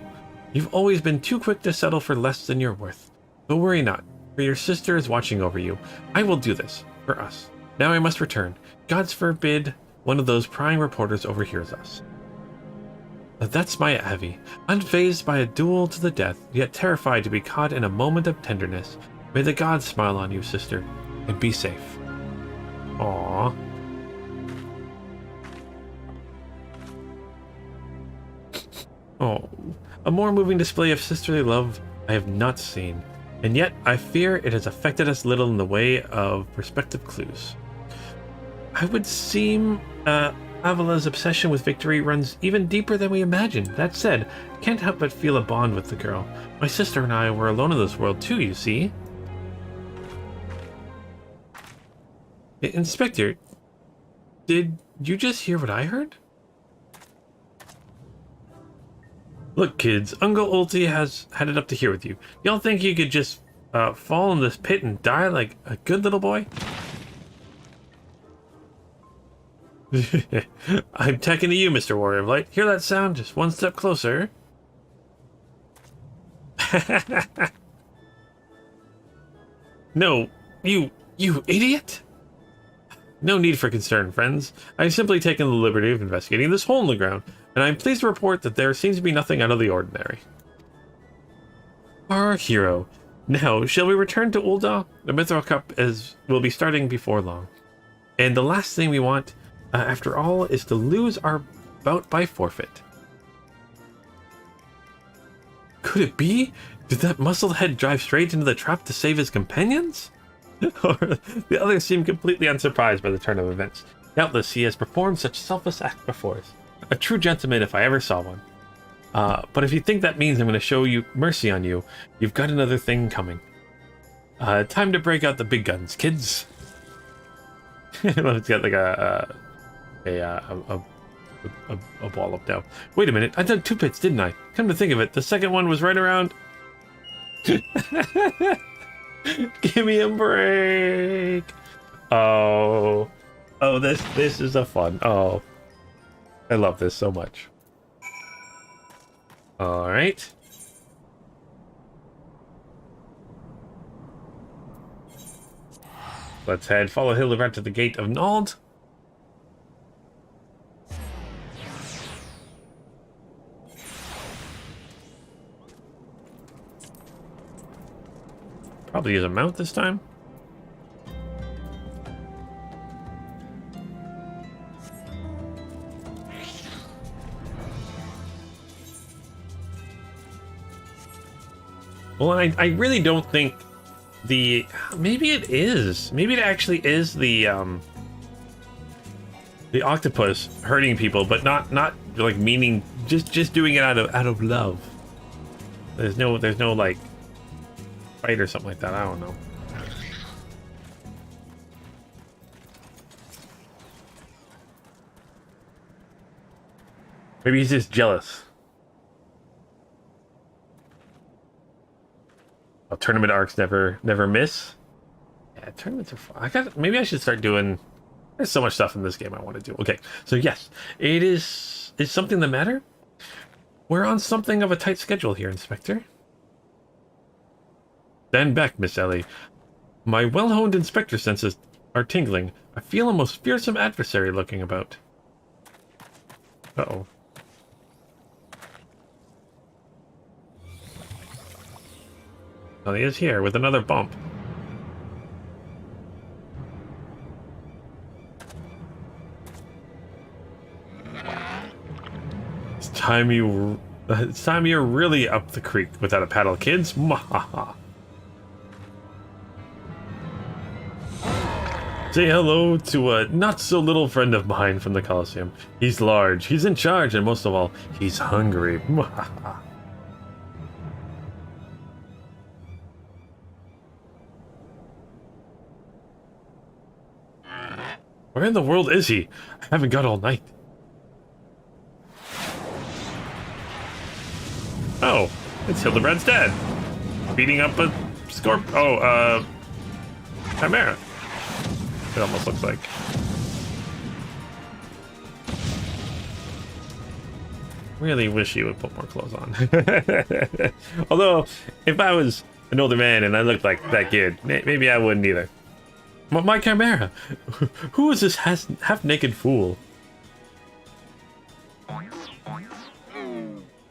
You've always been too quick to settle for less than you're worth. But worry not, for your sister is watching over you. I will do this, for us. Now I must return. God's forbid one of those prying reporters overhears us. But that's my Avi, unfazed by a duel to the death, yet terrified to be caught in a moment of tenderness. May the gods smile on you, sister, and be safe. Aww. Oh, a more moving display of sisterly love I have not seen, and yet I fear it has affected us little in the way of perspective clues. I would seem Avila's obsession with victory runs even deeper than we imagined. That said, I can't help but feel a bond with the girl. My sister and I were alone in this world too, you see. Inspector, did you just hear what I heard? Look, kids, Uncle Ulti has had it up to here with you. Y'all think you could just fall in this pit and die like a good little boy? I'm teching to you, Mr. Warrior of Light. Hear that sound? Just one step closer. No, you idiot! No need for concern, friends. I've simply taken the liberty of investigating this hole in the ground, and I'm pleased to report that there seems to be nothing out of the ordinary. Our hero. Now, shall we return to Ul'dah? The Mithril Cup will be starting before long. And the last thing we want, after all, is to lose our bout by forfeit. Could it be? Did that muscled head drive straight into the trap to save his companions? Or the others seem completely unsurprised by the turn of events. Doubtless he has performed such selfless acts before us. A true gentleman if I ever saw one. But if you think that means I'm going to show you mercy on you, you've got another thing coming. Time to break out the big guns, kids. Let's get like a ball up now. Wait a minute, I done 2 pits, didn't I? Come to think of it, the second one was right around. Give me a break. Oh, this is a fun. Oh, I love this so much. All right. Let's follow Hildebrand to the gate of Nald. Probably use a mount this time. Well, I really don't think maybe it is. Maybe it actually is the octopus hurting people, but not like meaning just doing it out of love. There's no like fight or something like that. I don't know. Maybe he's just jealous Oh, tournament arcs never miss. Yeah, tournaments are fun. Maybe I should start doing. There's so much stuff in this game I want to do. Okay, so yes, it is. Is something the matter? We're on something of a tight schedule here, Inspector. Stand back, Miss Ellie. My well-honed inspector senses are tingling. I feel a most fearsome adversary looking about. Uh-oh. Oh, he is here with another bump. It's time you're really up the creek without a paddle, kids. Mwahaha. Say hello to a not-so-little friend of mine from the Colosseum. He's large, he's in charge, and most of all, he's hungry. Where in the world is he? I haven't got all night. Oh, it's Hildebrad's dad. Beating up a Chimera. It almost looks like. Really wish he would put more clothes on. Although, if I was an older man and I looked like that kid, maybe I wouldn't either. My Chimera! Who is this half-naked fool?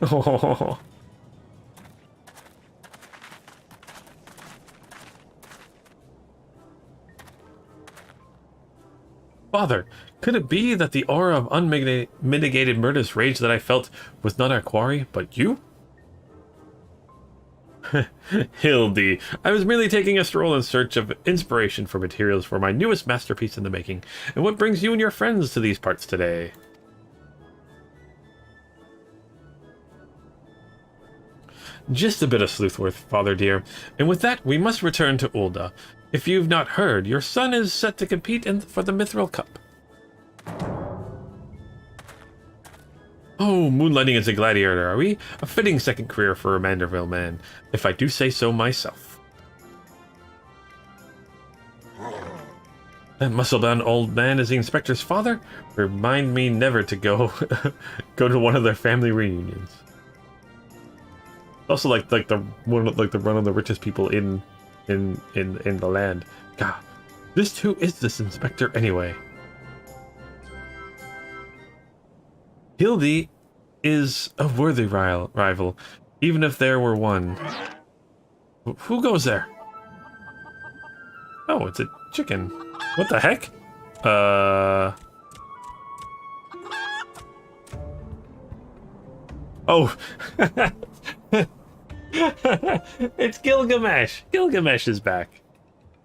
Oh. Father, could it be that the aura of unmitigated murderous rage that I felt was not our quarry, but you? Hildy, I was merely taking a stroll in search of inspiration for materials for my newest masterpiece in the making. And what brings you and your friends to these parts today? Just a bit of sleuthwork, Father dear. And with that, we must return to Ulda. If you've not heard, your son is set to compete for the Mithril Cup. Oh, moonlighting as a gladiator, are we? A fitting second career for a Manderville man, if I do say so myself. That muscle-bound old man is the inspector's father? Remind me never to go to one of their family reunions. Also, like the one of the richest people in the land. God, who is this inspector anyway? Hildy is a worthy rival, even if there were one. Who goes there? Oh, it's a chicken. What the heck? Oh. It's Gilgamesh. Gilgamesh is back.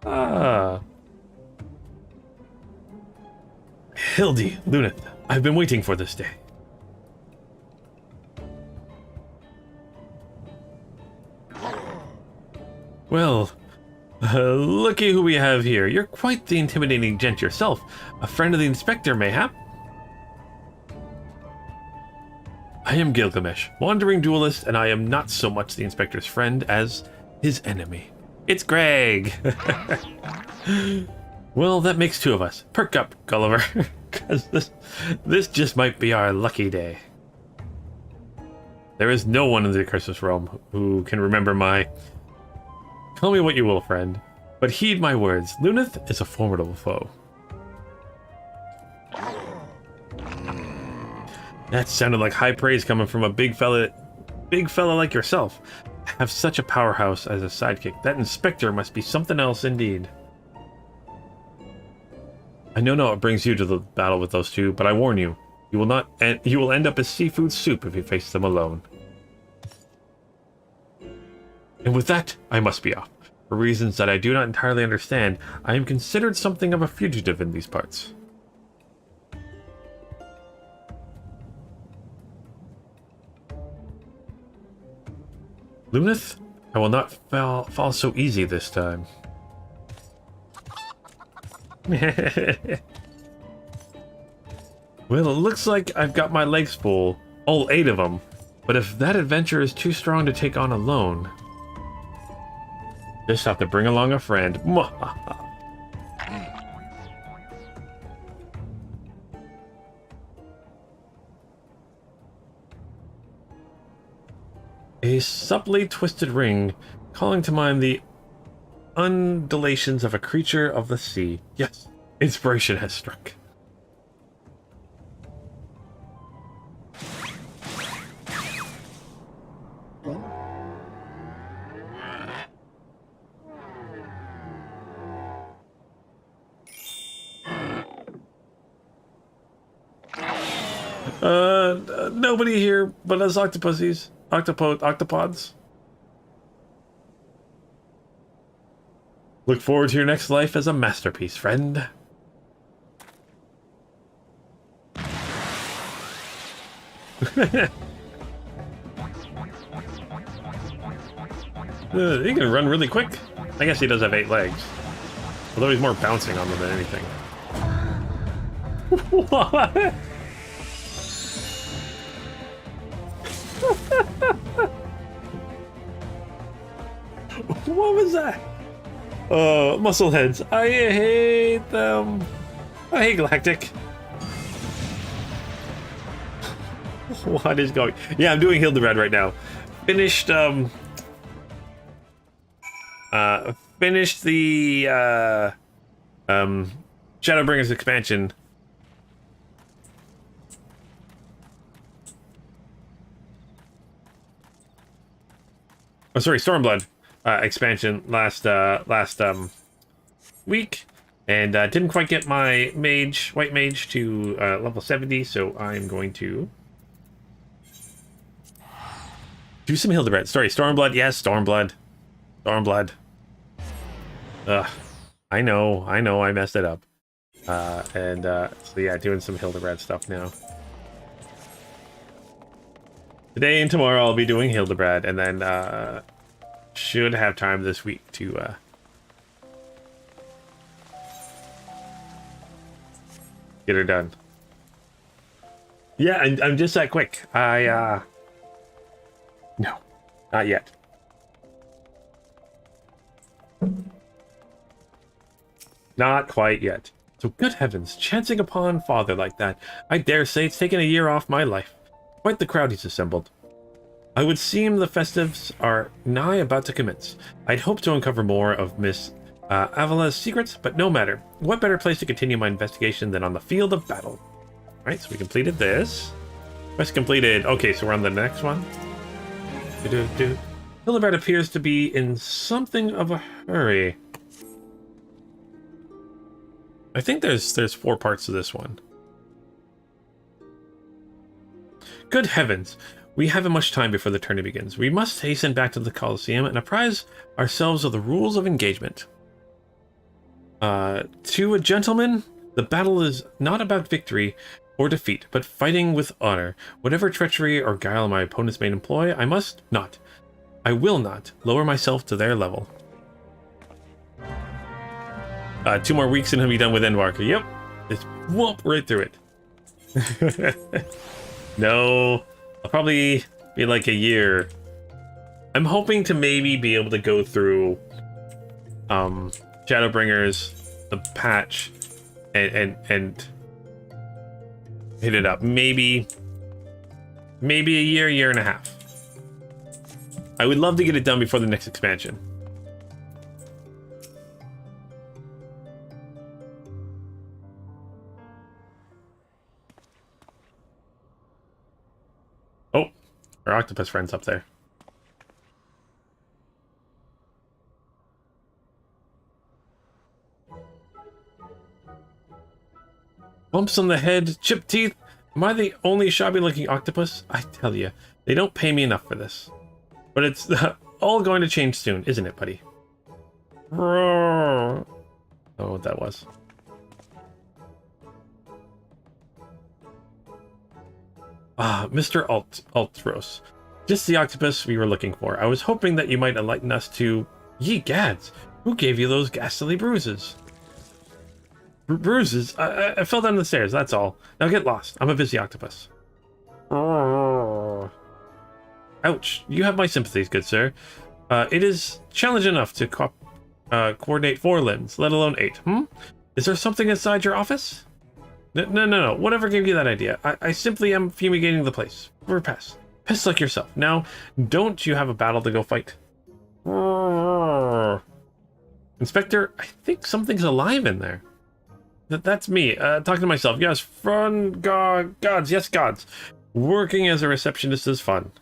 Ah. Hildy, Lunith, I've been waiting for this day. Well, looky who we have here. You're quite the intimidating gent yourself. A friend of the inspector, mayhap? I am Gilgamesh, wandering duelist, and I am not so much the inspector's friend as his enemy. It's Greg! Well, that makes two of us. Perk up, Gulliver, because this just might be our lucky day. There is no one in the Cursus realm who can remember my... Call me what you will, friend, but heed my words. Lunith is a formidable foe. That sounded like high praise coming from a big fella like yourself. To have such a powerhouse as a sidekick. That inspector must be something else indeed. I know what brings you to the battle with those two, but I warn you, you will end up as seafood soup if you face them alone. And with that, I must be off. For reasons that I do not entirely understand, I am considered something of a fugitive in these parts. Lunith, I will not fall so easy this time. Well, it looks like I've got my legs full, all 8 of them. But if that adventure is too strong to take on alone... Just have to bring along a friend. A subtly twisted ring, calling to mind the undulations of a creature of the sea. Yes, inspiration has struck. Nobody here but us octopuses. Octopods. Look forward to your next life as a masterpiece, friend. He can run really quick. I guess he does have 8 legs. Although he's more bouncing on them than anything. What? What was that? Muscle heads. I hate them. I hate Galactic. What is going? Yeah, I'm doing Hildebrand right now. Finished the Shadowbringers expansion. Oh, sorry, Stormblood expansion last week, and didn't quite get my white mage to level 70, so I'm going to do some Hildebrand. Sorry, Stormblood. Yes, Stormblood. Ugh, I know, I messed it up. So yeah, doing some Hildebrand stuff now. Today and tomorrow I'll be doing Hildebrand, and then should have time this week to get her done. Yeah, I'm just that quick. No, not yet. Not quite yet. So good heavens, chancing upon father like that, I dare say it's taken a year off my life. Quite the crowd he's assembled. I would seem the festives are nigh about to commence. I'd hope to uncover more of Miss Avala's secrets, but no matter. What better place to continue my investigation than on the field of battle? Alright, so we completed this. Quest completed. Okay, so we're on the next one. Hildebrand appears to be in something of a hurry. I think there's 4 parts to this one. Good heavens! We haven't much time before the tourney begins. We must hasten back to the Colosseum and apprise ourselves of the rules of engagement. To a gentleman, the battle is not about victory or defeat, but fighting with honor. Whatever treachery or guile my opponents may employ, I will not lower myself to their level. 2 more weeks and he'll be done with Endwalker. Yep. Just whoop right through it. No. I'll probably be like a year. I'm hoping to maybe be able to go through Shadowbringers, the patch, and hit it up. Maybe a year and a half. I would love to get it done before the next expansion. Oh, our octopus friend's up there. Bumps on the head, chipped teeth. Am I the only shabby-looking octopus? I tell you, they don't pay me enough for this. But it's all going to change soon, isn't it, buddy? Oh, what that was. Ah, Mr. Altros. Just the octopus we were looking for. I was hoping that you might enlighten us to... Ye gads! Who gave you those ghastly bruises? Bruises? I fell down the stairs, that's all. Now get lost. I'm a busy octopus. Oh. Ouch. You have my sympathies, good sir. It is challenge enough to coordinate 4 limbs, let alone 8. Is there something inside your office? No. Whatever gave you that idea? I simply am fumigating the place. For pests. Pests like yourself. Now, don't you have a battle to go fight? Inspector, I think something's alive in there. That's me, talking to myself. Yes, gods, yes, gods. Working as a receptionist is fun.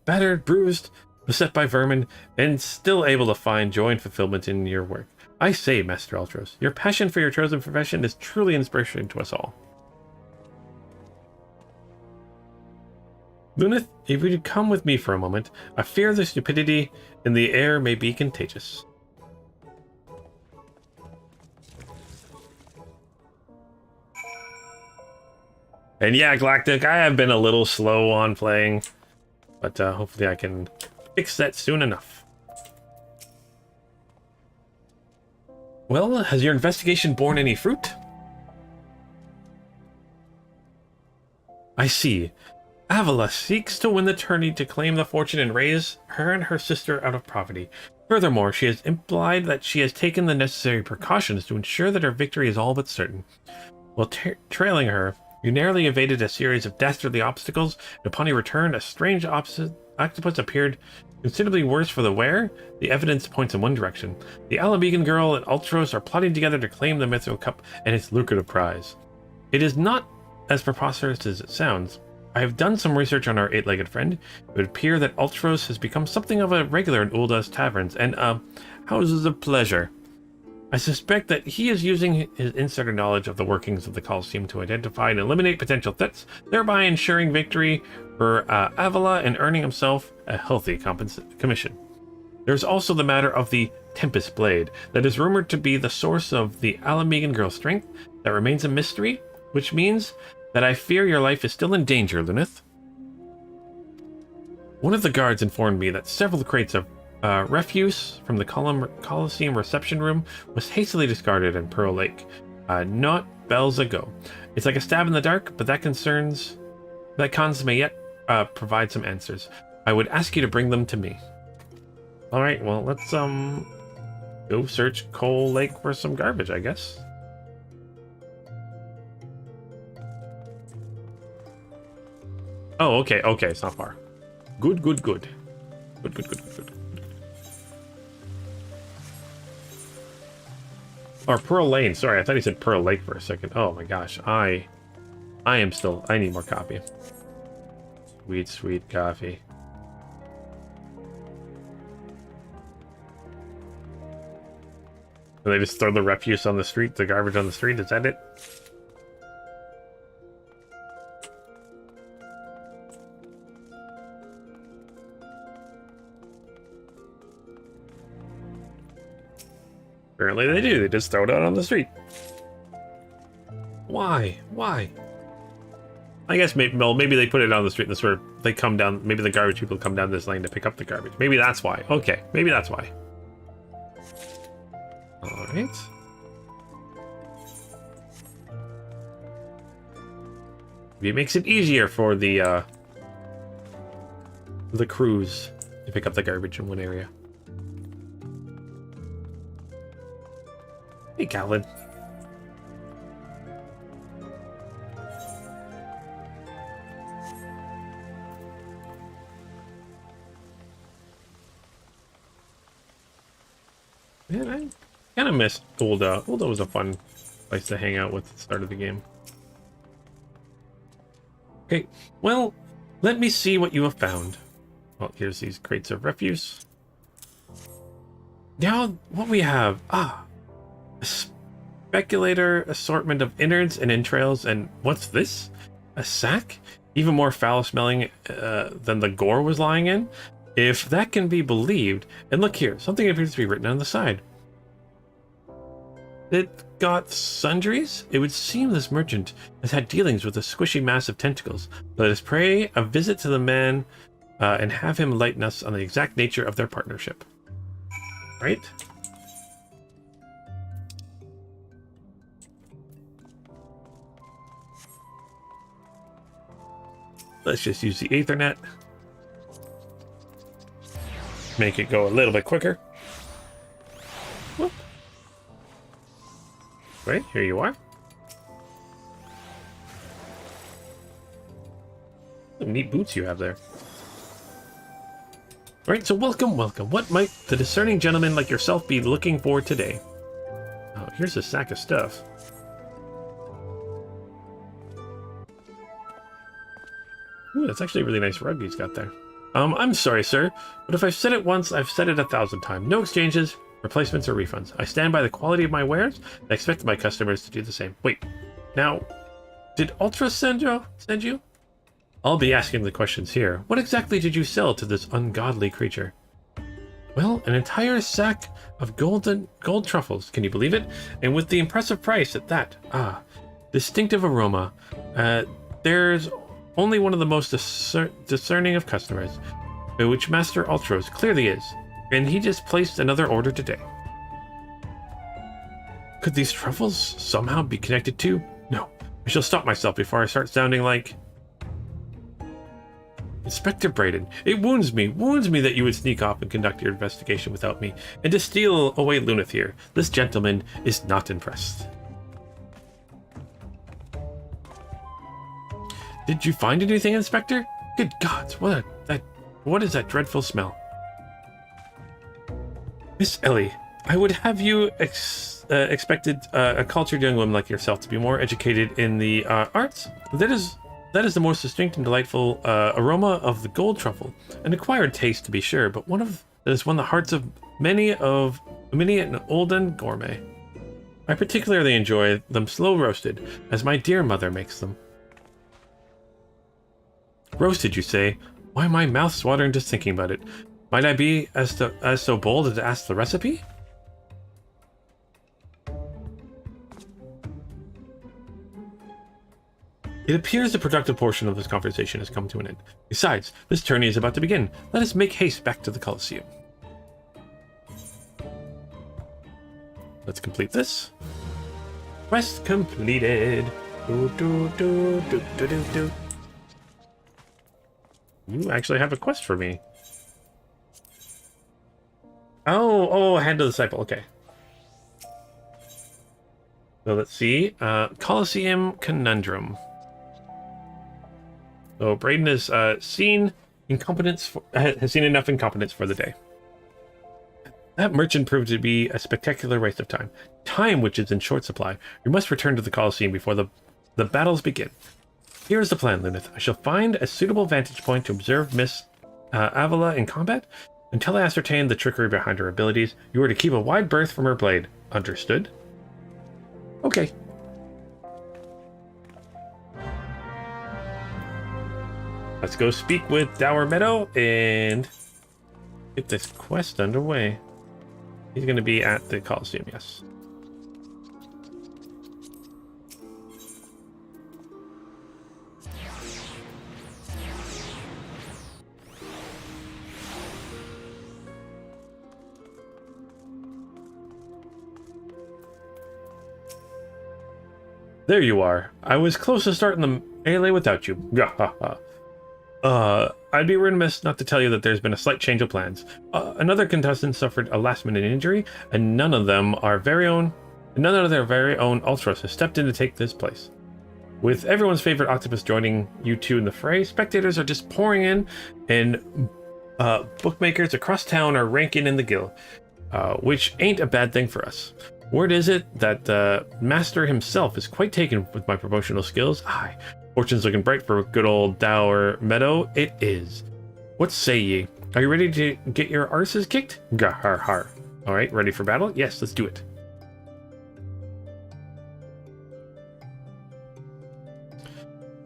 Battered, bruised, beset by vermin, and still able to find joy and fulfillment in your work. I say, Master Ultros, your passion for your chosen profession is truly inspiration to us all. Lunith, if you would come with me for a moment, I fear the stupidity in the air may be contagious. And yeah, Galactic, I have been a little slow on playing, but hopefully I can fix that soon enough. Well, has your investigation borne any fruit? I see. Ala seeks to win the tourney to claim the fortune and raise her and her sister out of poverty. Furthermore, she has implied that she has taken the necessary precautions to ensure that her victory is all but certain. While trailing her, you narrowly evaded a series of dastardly obstacles, and upon your return, a strange octopus appeared considerably worse for the wear. The evidence points in one direction. The Ala Mhigo girl and Ultros are plotting together to claim the Mithril Cup and its lucrative prize. It is not as preposterous as it sounds. I have done some research on our 8-legged friend. It would appear that Ultros has become something of a regular in Ulda's taverns and, houses of pleasure. I suspect that he is using his insider knowledge of the workings of the Colosseum to identify and eliminate potential threats, thereby ensuring victory for Avala and earning himself a healthy commission. There's also the matter of the Tempest Blade that is rumored to be the source of the Ala Mhigo girl's strength. That remains a mystery, which means that I fear your life is still in danger, Lunith. One of the guards informed me that several crates of refuse from the Colosseum reception room was hastily discarded in Pearl Lake, not bells ago. It's like a stab in the dark, but that cons may yet provide some answers. I would ask you to bring them to me. All right, well, let's go search Coal Lake for some garbage, I guess. Oh, okay, it's not far. Good. Good. Or Pearl Lane, sorry, I thought he said Pearl Lake for a second. Oh my gosh, I need more coffee. Sweet coffee. Do they just throw the refuse on the street, the garbage on the street? Is that it? Apparently they do. They just throw it out on the street. Why? I guess maybe they put it on the street and sort of they come down. Maybe the garbage people come down this lane to pick up the garbage. Maybe that's why. Okay, maybe that's why. All right. Maybe it makes it easier for the crews to pick up the garbage in one area. Hey, Calvin. Man, I kind of missed Ulda. Ulda was a fun place to hang out with at the start of the game. Okay, well, let me see what you have found. Well, here's these crates of refuse. Now, what we have... a speculator assortment of innards and entrails, and what's this? A sack? Even more foul-smelling than the gore was lying in? If that can be believed, and look here, something appears to be written on the side. It got sundries? It would seem this merchant has had dealings with a squishy mass of tentacles. Let us pray a visit to the man and have him enlighten us on the exact nature of their partnership. Right? Let's just use the Ethernet. make it go a little bit quicker. Whoop. Right, here you are. Some neat boots you have there. Alright, so welcome. What might the discerning gentleman like yourself be looking for today? Oh, here's a sack of stuff. Ooh, that's actually a really nice rug he's got there. I'm sorry, sir, but if I've said it once, I've said it 1,000 times. No exchanges, replacements, or refunds. I stand by the quality of my wares, and I expect my customers to do the same. Wait, now, did Ultra send you? I'll be asking the questions here. What exactly did you sell to this ungodly creature? Well, an entire sack of gold truffles. Can you believe it? And with the impressive price at that. Ah, distinctive aroma. There's only one of the most discerning of customers, which Master Ultros clearly is. And he just placed another order today. Could these truffles somehow be connected to? No. I shall stop myself before I start sounding like... Inspector Brayden, it wounds me that you would sneak off and conduct your investigation without me, and to steal away Luneth here. This gentleman is not impressed. Did you find anything, Inspector? Good gods, what is that dreadful smell? Miss Ellie, I would have you expected a cultured young woman like yourself to be more educated in the arts. That is the most distinct and delightful aroma of the gold truffle. An acquired taste, to be sure, but that has won the hearts of many an olden gourmet. I particularly enjoy them slow roasted, as my dear mother makes them. Roasted, you say? Why, my mouth's watering just thinking about it. Might I be as so bold as to ask the recipe? It appears the productive portion of this conversation has come to an end. Besides, this tourney is about to begin. Let us make haste back to the Colosseum. Let's complete this. Quest completed. You actually have a quest for me. Oh, Hand of the Disciple. Okay. So let's see. Colosseum Conundrum. So Brayden has seen enough incompetence for the day. That merchant proved to be a spectacular waste of time. Time which is in short supply. We must return to the Colosseum before the battles begin. Here is the plan, Luneth. I shall find a suitable vantage point to observe Miss Avila in combat. Until I ascertain the trickery behind her abilities, you are to keep a wide berth from her blade. Understood? Okay. Let's go speak with Dower Meadow and get this quest underway. He's going to be at the Colosseum, yes. There you are. I was close to starting the melee without you. I'd be remiss not to tell you that there's been a slight change of plans. Another contestant suffered a last-minute injury, and none of their very own Ultras has stepped in to take this place. With everyone's favorite octopus joining you two in the fray, spectators are just pouring in, and bookmakers across town are ranking in the guild, which ain't a bad thing for us. Word is it that the master himself is quite taken with my promotional skills. Aye, fortune's looking bright for good old Dower Meadow. It is. What say ye? Are you ready to get your arses kicked? Gah har har. All right, ready for battle? Yes, let's do it.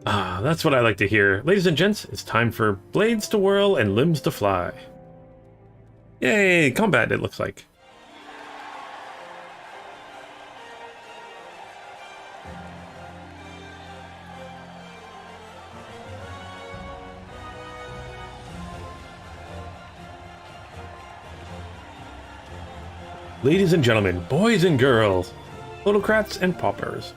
That's what I like to hear. Ladies and gents, it's time for blades to whirl and limbs to fly. Yay, combat it looks like. Ladies and gentlemen, boys and girls, plutocrats and paupers,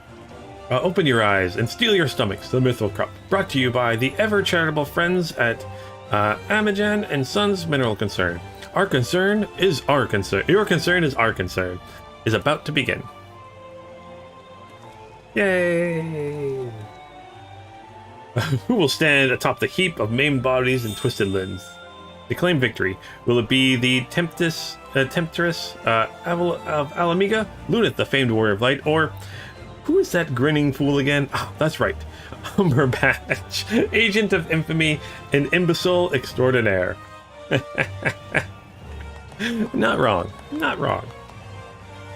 open your eyes and steel your stomachs. The Mythal Cup, brought to you by the ever charitable friends at Amajan and Sons Mineral Concern. Our concern is our concern. Your concern is our concern. Is about to begin. Yay! Who will stand atop the heap of maimed bodies and twisted limbs? To claim victory, will it be the temptress of Ala Mhigo, Lunith, the famed warrior of light, or who is that grinning fool again? Oh, that's right, Umberbatch, agent of infamy and imbecile extraordinaire. Not wrong, not wrong,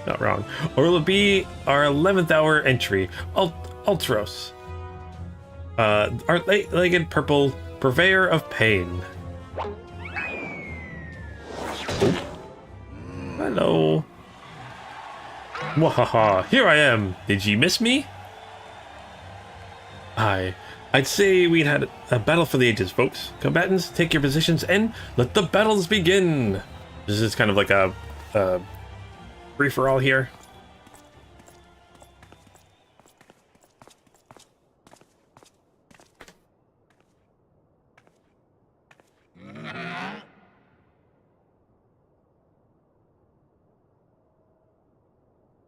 not wrong. Or will it be our 11th hour entry, Ultros, our legged purple purveyor of pain? Hello. Wahaha, here I am. Did you miss me? I'd say we'd had a battle for the ages, folks. Combatants, take your positions and let the battles begin. This is kind of like a free-for-all here.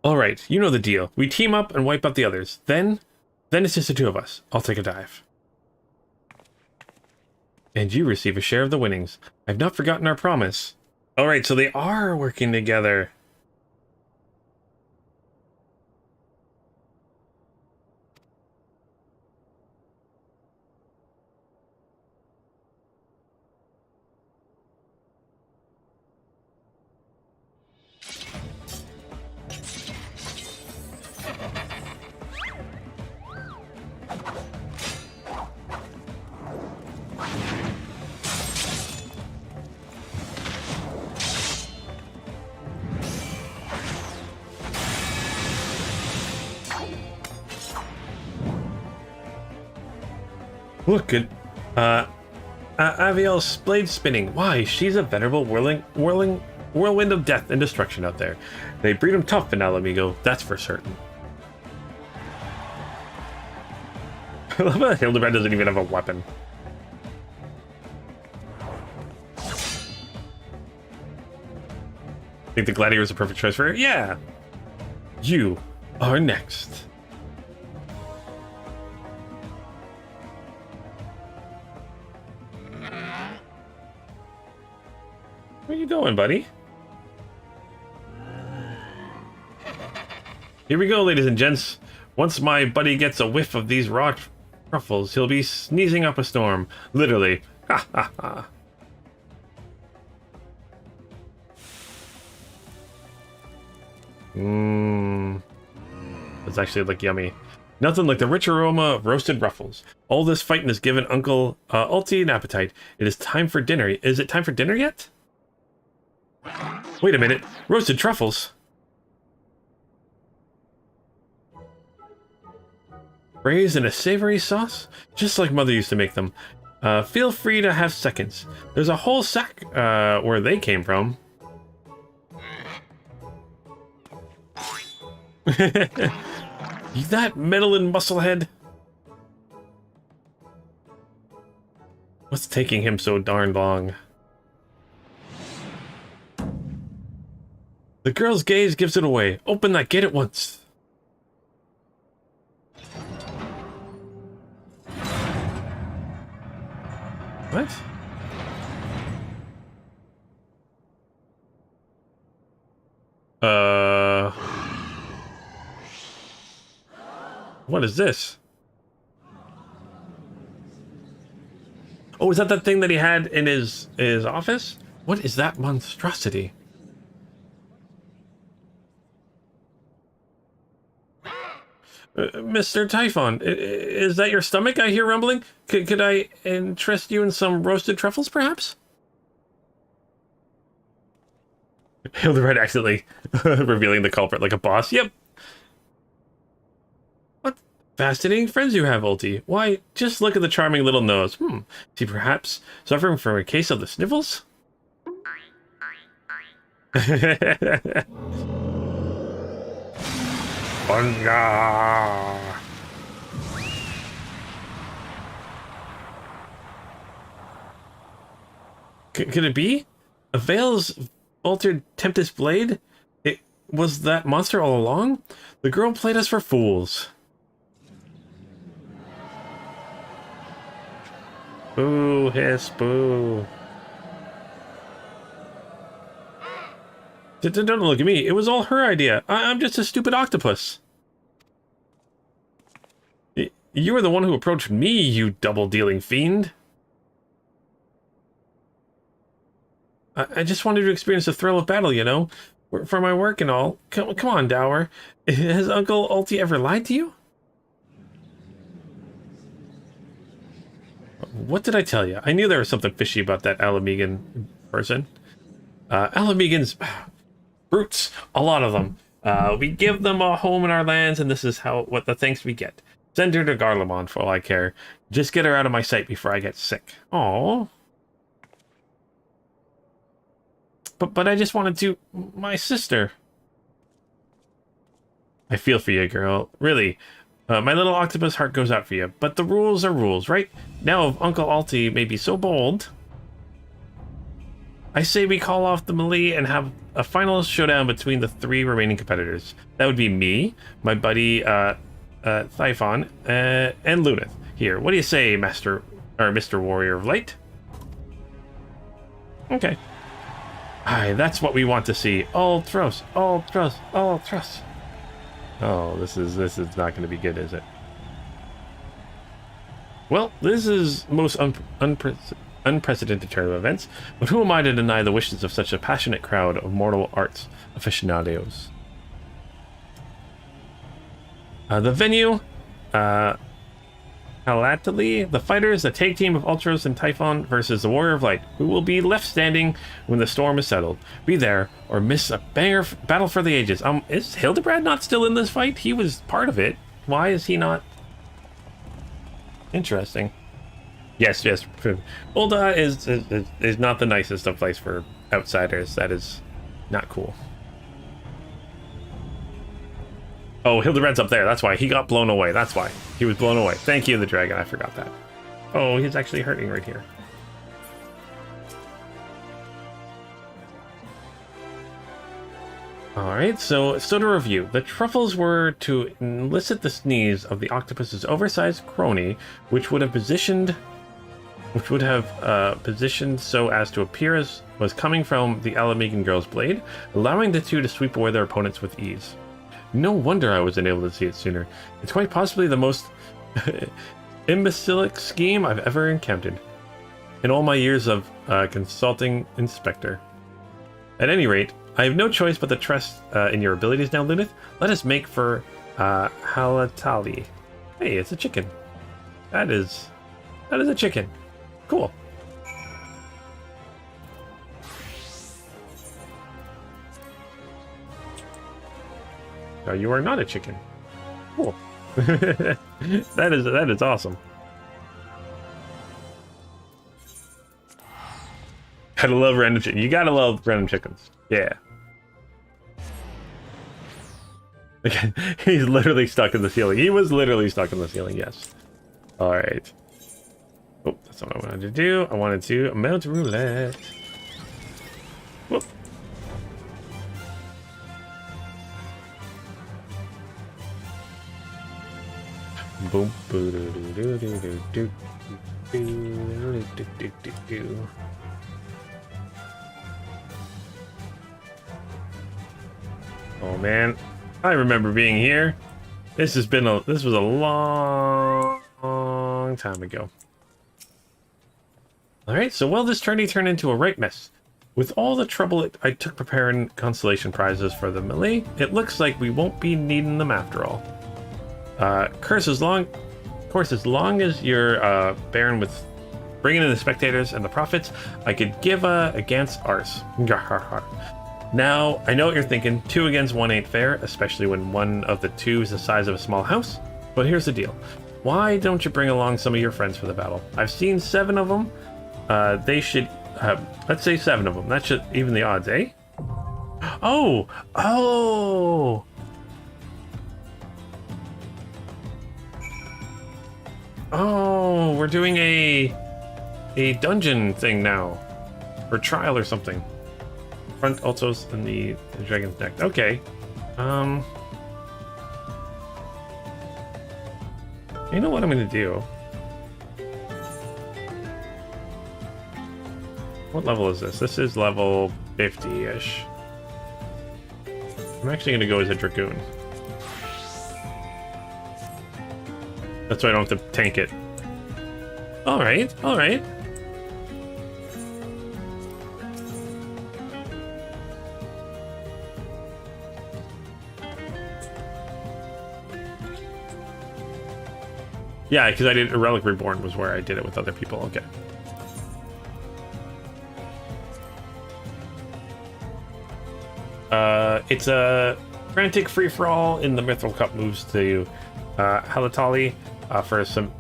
All right, you know the deal. We team up and wipe out the others. Then it's just the two of us. I'll take a dive. And you receive a share of the winnings. I've not forgotten our promise. All right, so they are working together. Look at Aviel's blade spinning. Why, she's a venerable whirlwind of death and destruction out there. They breed them tough in Ala Mhigo, that's for certain. I love how Hildebrand doesn't even have a weapon. Think the gladiator is a perfect choice for her? Yeah. You are next. Where you going, buddy? Here we go, ladies and gents. Once my buddy gets a whiff of these raw truffles, he'll be sneezing up a storm. Literally. Ha ha ha. Mmm. It's actually like yummy. Nothing like the rich aroma of roasted ruffles. All this fighting has given Uncle Ulti an appetite. It is time for dinner. Is it time for dinner yet? Wait a minute. Roasted truffles. Braised in a savory sauce? Just like Mother used to make them. Feel free to have seconds. There's a whole sack where they came from. That meddling musclehead. What's taking him so darn long? The girl's gaze gives it away. Open that gate at once. What? What is this? Oh, is that thing that he had in his office? What is that monstrosity? Mr. Typhon, is that your stomach I hear rumbling? Could I interest you in some roasted truffles, perhaps? Hildebrand accidentally revealing the culprit like a boss. Yep. What fascinating friends you have, Ulti. Why, just look at the charming little nose. Is he perhaps suffering from a case of the sniffles? Bunga! Could it be? A Veil's altered Tempest Blade? It was that monster all along? The girl played us for fools. Boo, hiss, boo. Don't look at me. It was all her idea. I'm just a stupid octopus. You were the one who approached me, you double-dealing fiend. I just wanted to experience the thrill of battle, you know? For my work and all. Come on, Dower. Has Uncle Ulti ever lied to you? What did I tell you? I knew there was something fishy about that Ala Mhigo person. Ala Mhigans, brutes, a lot of them. We give them a home in our lands, and this is what the thanks we get. Send her to Garlemald for all I care. Just get her out of my sight before I get sick. Aww. But I just wanted to... My sister. I feel for you, girl. Really. My little octopus heart goes out for you. But the rules are rules, right? Now, if Uncle Alti may be so bold, I say we call off the melee and have a final showdown between the 3 remaining competitors. That would be me, my buddy Typhon, and Lunith. Here, what do you say, Mr. Warrior of Light? Okay. Aye, that's what we want to see. All trust, all trust, all trust. Oh, this is not going to be good, is it? Well, this is most unprecedented turn of events, but who am I to deny the wishes of such a passionate crowd of mortal arts aficionados? The venue, Halatali, the fighters, the tag team of Ultros and Typhon versus the Warrior of Light, who will be left standing when the storm is settled. Be there or miss a banger battle for the ages. Is Hildebrand not still in this fight? He was part of it. Why is he not? Interesting. Yes. Ulda is not the nicest of place for outsiders. That is not cool. Oh, Hildebrand's up there. That's why. He got blown away. That's why. He was blown away. Thank you, the dragon. I forgot that. Oh, he's actually hurting right here. Alright, so to review. The truffles were to elicit the sneeze of the octopus's oversized crony, which would have positioned so as to appear as was coming from the Ala Mhigo girl's blade, allowing the two to sweep away their opponents with ease. No wonder I wasn't able to see it sooner. It's quite possibly the most imbecilic scheme I've ever encountered in all my years of consulting inspector. At any rate, I have no choice but to trust in your abilities now, Lunith. Let us make for Halatali. Hey, it's a chicken. That is a chicken. Cool. No, you are not a chicken. Cool. that is awesome. Gotta love random chicken. You gotta love random chickens. Yeah. Again, he's literally stuck in the ceiling. He was literally stuck in the ceiling, yes. Alright. Oh, that's not what I wanted to do. I wanted to mount roulette. Whoop. Boom. Oh man, I remember being here. This was a long time ago. Alright, so this tourney turned into a right mess. With all the trouble I took preparing consolation prizes for the melee, it looks like we won't be needing them after all. Of course, as long as you're bearing with bringing in the spectators and the profits, I could give against ours. Now, I know what you're thinking. 2 against 1 ain't fair, especially when one of the 2 is the size of a small house. But here's the deal. Why don't you bring along some of your friends for the battle? I've seen 7 of them. They should let's say 7 of them. That should even the odds, eh? Oh! Oh, we're doing a dungeon thing now. Or trial or something. Front Altos and the Dragon's Neck. Okay. You know what I'm gonna do? What level is this? This is level 50-ish. I'm actually gonna go as a Dragoon. That's why I don't have to tank it. Alright, alright. Yeah, because I did a Relic Reborn was where I did it with other people. Okay. It's a frantic free-for-all in the Mithril Cup moves to Halatali for some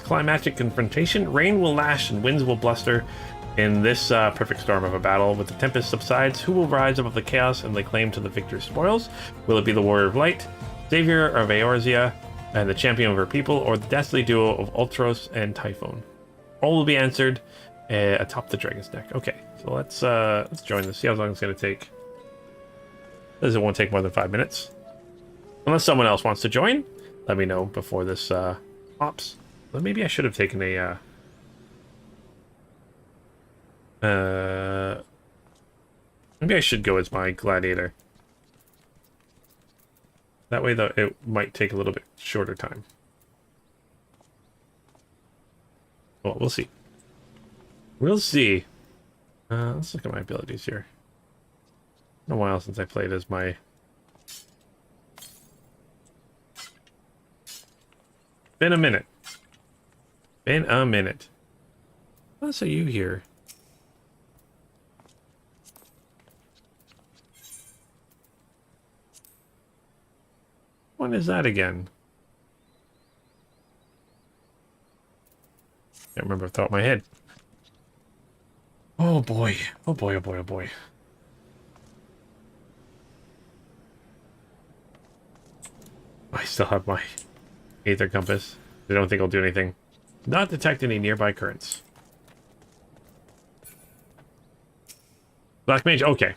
climactic confrontation. Rain will lash and winds will bluster in this perfect storm of a battle. With the tempest subsides, who will rise above the chaos and lay claim to the victor's spoils? Will it be the Warrior of Light, Savior of Eorzea, and the champion of her people, or the dastardly duo of Ultros and Typhoon? All will be answered atop the Dragon's Neck. Okay, so let's join this. See how long it's going to take. Says it won't take more than 5 minutes. Unless someone else wants to join, let me know before this pops. But maybe I should have taken a maybe I should go as my gladiator. That way, though, it might take a little bit shorter time. Well, we'll see. We'll see. Let's look at my abilities here. Been a while since I played as my... Been a minute. Been a minute. What else are you here? When is that again? Can't remember off the top of my head. Oh boy. Oh boy, oh boy, oh boy. I still have my Aether Compass. I don't think I'll do anything. Not detect any nearby currents. Black Mage, okay.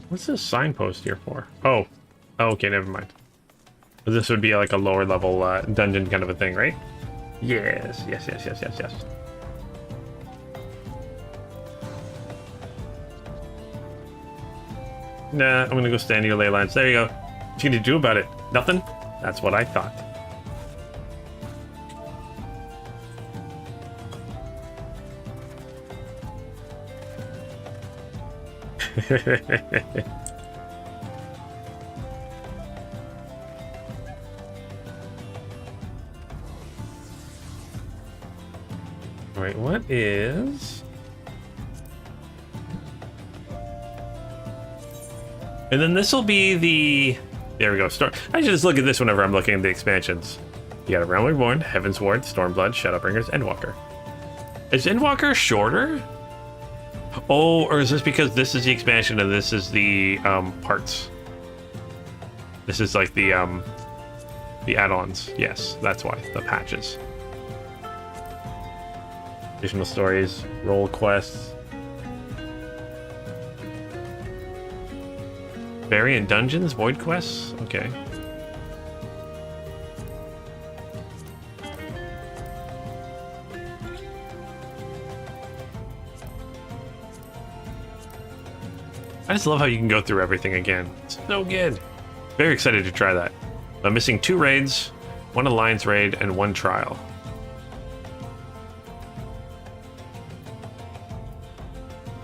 What's this signpost here for? Oh. Oh, okay, never mind. This would be like a lower level dungeon kind of a thing, right? Yes, yes, yes, yes, yes, yes. Nah, I'm gonna go stand near ley lines. There you go. What you gonna do about it? Nothing? That's what I thought. Alright, what is... And then this will be the... There we go. I should just look at this whenever I'm looking at the expansions. You got a Realm Reborn, Heaven's Ward, Stormblood, Shadowbringers, Endwalker. Is Endwalker shorter? Oh, or is this because this is the expansion and this is the parts? This is like the add-ons. Yes, that's why. The patches. Additional stories, role quests. Variant dungeons, void quests? Okay. I just love how you can go through everything again. It's so good. Very excited to try that. I'm missing 2 raids, 1 Alliance raid, and 1 trial.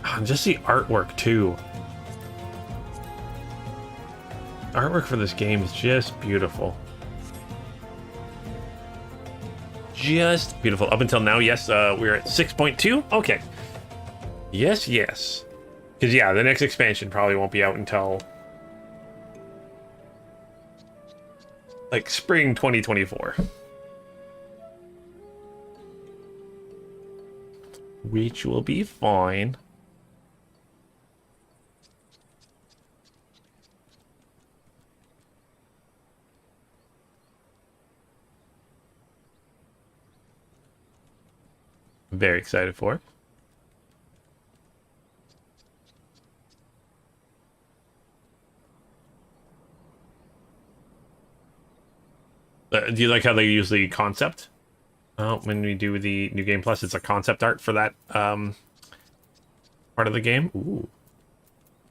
And just the artwork, too. Artwork for this game is just beautiful. Just beautiful. Up until now, yes, we're at 6.2. Okay. Yes, yes. Because, yeah, the next expansion probably won't be out until... like, spring 2024. which will be fine. I'm very excited for it. Do you like how they use the concept? When we do the New Game Plus, it's a concept art for that part of the game. Ooh.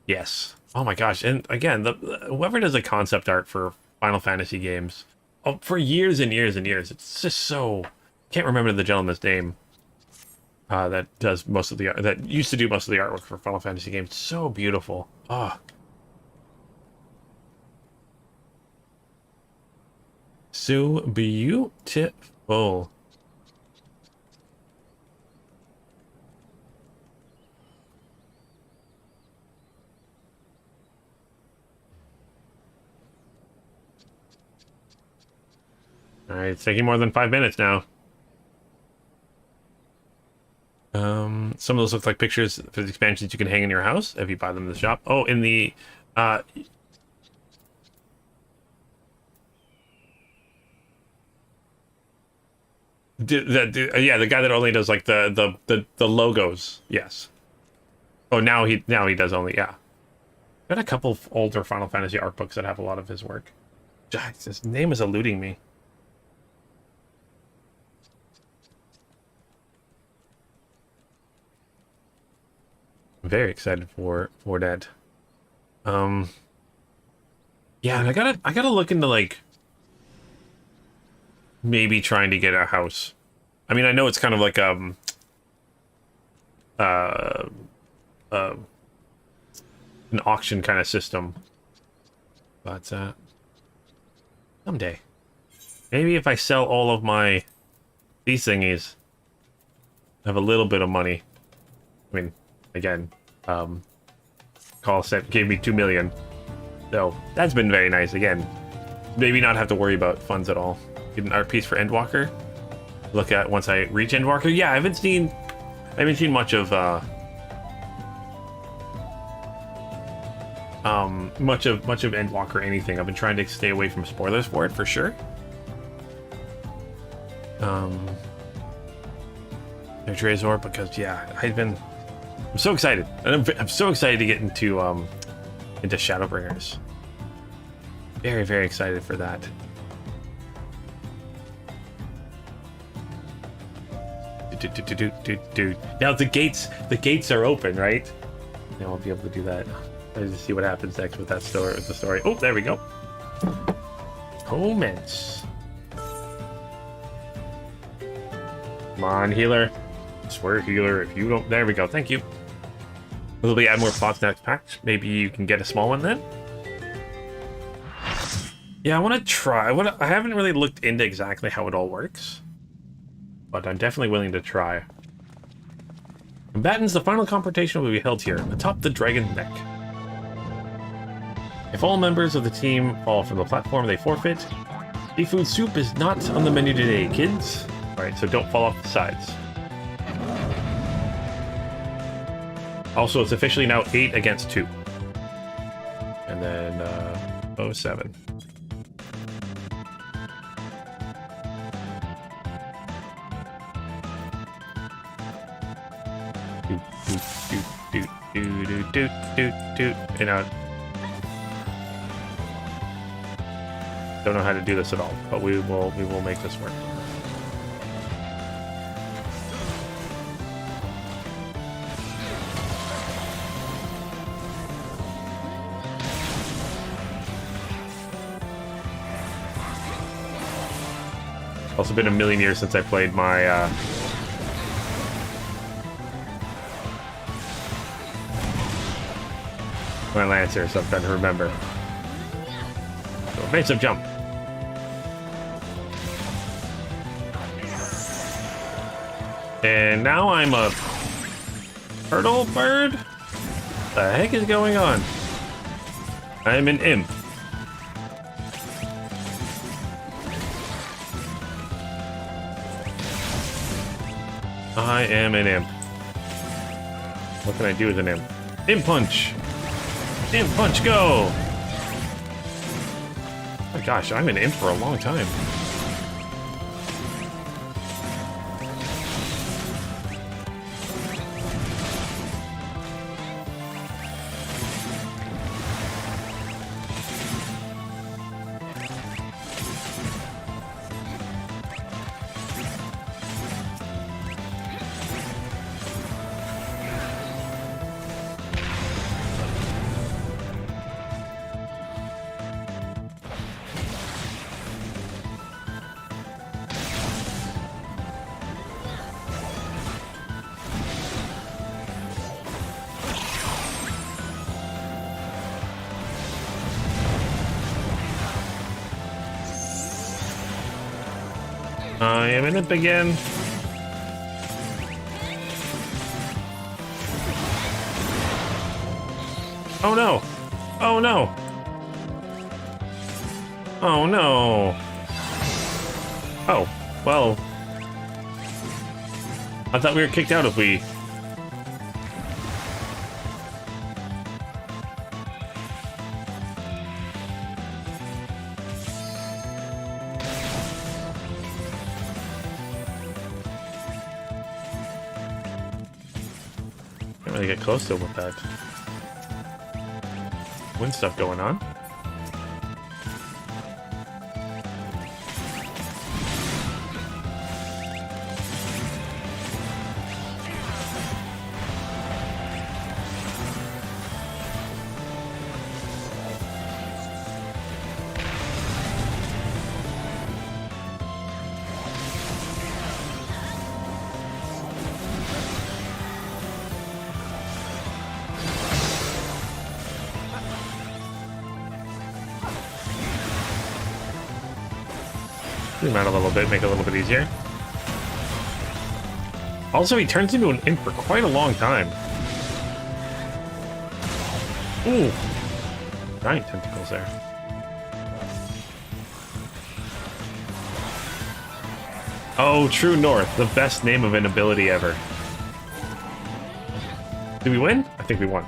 Yes. Oh my gosh. And again, whoever does a concept art for Final Fantasy games, for years and years and years, it's just so... Can't remember the gentleman's name that does most of the... that used to do most of the artwork for Final Fantasy games. So beautiful. Oh. So beautiful. Alright, it's taking more than 5 minutes now. Some of those look like pictures for the expansions you can hang in your house if you buy them in the shop. Oh, in the yeah, the guy that only does like the logos. Yes. Oh, now he does only, yeah. Got a couple of older Final Fantasy art books that have a lot of his work. His name is eluding me. I'm very excited for that. Yeah, and I gotta look into like maybe trying to get a house. I mean, I know it's kind of like an auction kind of system, but someday maybe if I sell all of these thingies, I have a little bit of money. I mean, again, call set gave me 2 million, so that's been very nice. Again, maybe not have to worry about funds at all. Get an art piece for Endwalker. Look at once I reach Endwalker. Yeah, I haven't seen much of Endwalker or anything. I've been trying to stay away from spoilers for it for sure. Trezor, because yeah, I'm so excited, and I'm so excited to get into Shadowbringers. Very, very excited for that. Now the gates are open, right? Now I'll be able to do that. Let's see what happens next with that story. With the story. Oh, there we go. Comments. Come on, healer. I swear, healer. If you don't, there we go. Thank you. Will we add more plots next patch? Maybe you can get a small one then. Yeah, I want to try. I haven't really looked into exactly how it all works, but I'm definitely willing to try. Combatants, the final confrontation will be held here, atop the dragon's neck. If all members of the team fall from the platform, they forfeit. Seafood soup is not on the menu today, kids. Alright, so don't fall off the sides. Also, it's officially now 8 against 2. And then, 07. You know, don't know how to do this at all, but we will make this work. Also been a million years since I played my my Lancer, so I'm trying to remember. So, evasive jump. And now I'm a turtle bird? What the heck is going on? I'm an imp. I am an imp. What can I do with an imp? Imp punch! Imp punch, go! Oh my gosh, I'm an imp for a long time. I am in it again. Oh no! Oh no! Oh no! Oh, well. I thought we were kicked out if we... Can't really get close to him with that wind stuff going on. Zoom out a little bit, make it a little bit easier. Also, he turns into an imp for quite a long time. Ooh! Giant tentacles there. Oh, True North, the best name of an ability ever. Did we win? I think we won.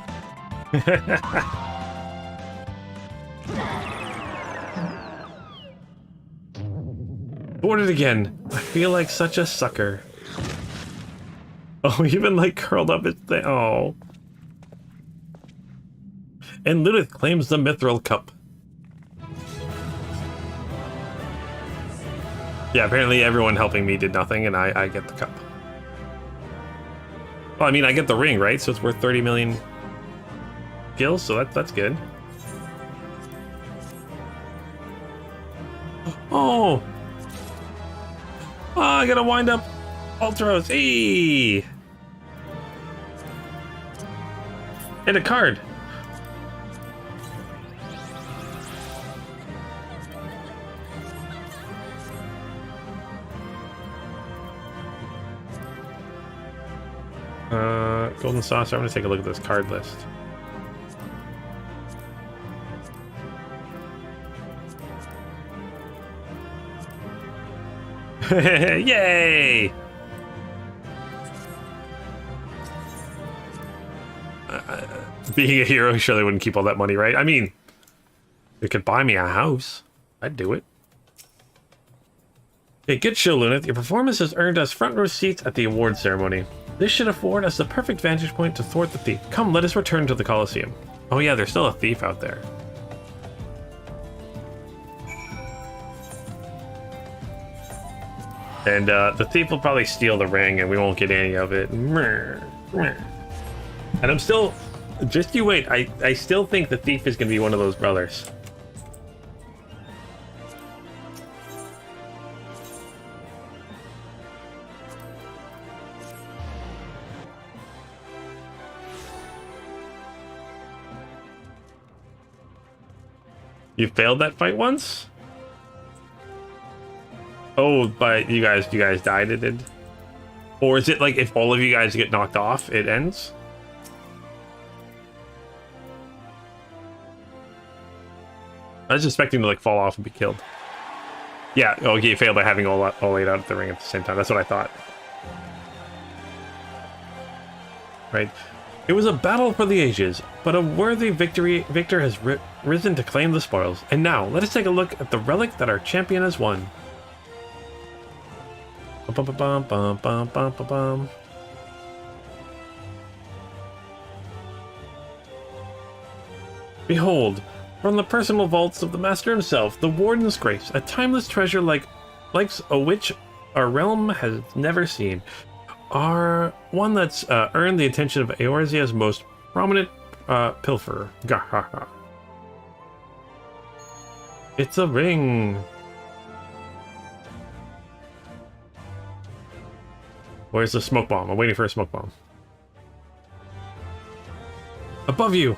Boarded again. I feel like such a sucker. Oh, even like curled up his thing. Oh. And Lilith claims the Mithril Cup. Yeah, apparently everyone helping me did nothing, and I get the cup. Well, I mean, I get the ring, right? So it's worth 30 million gills, so that's good. Oh! Oh, I gotta wind up Ultros. Hey! And a card. Golden Saucer. I'm gonna take a look at this card list. Yay! Being a hero surely wouldn't keep all that money, right? I mean, it could buy me a house. I'd do it. A good show, Lunith. Your performance has earned us front row seats at the award ceremony. This should afford us the perfect vantage point to thwart the thief. Come, let us return to the Colosseum. Oh yeah, there's still a thief out there. And the thief will probably steal the ring and we won't get any of it. And I'm still... Just you wait, I still think the thief is going to be one of those brothers. You failed that fight once? Oh, but you guys died, it did? Or is it like if all of you guys get knocked off, it ends? I was expecting to like fall off and be killed. Yeah, okay, you failed by having all laid out at the ring at the same time. That's what I thought. Right. It was a battle for the ages, but a worthy victor has risen to claim the spoils. And now, let us take a look at the relic that our champion has won. Bum, bum, bum, bum, bum, bum, bum, bum. Behold, from the personal vaults of the master himself, the Warden's Grace, a timeless treasure likes a which our realm has never seen. Are one that's earned the attention of Eorzea's most prominent pilferer. It's a ring. Where's the smoke bomb? I'm waiting for a smoke bomb. Above you!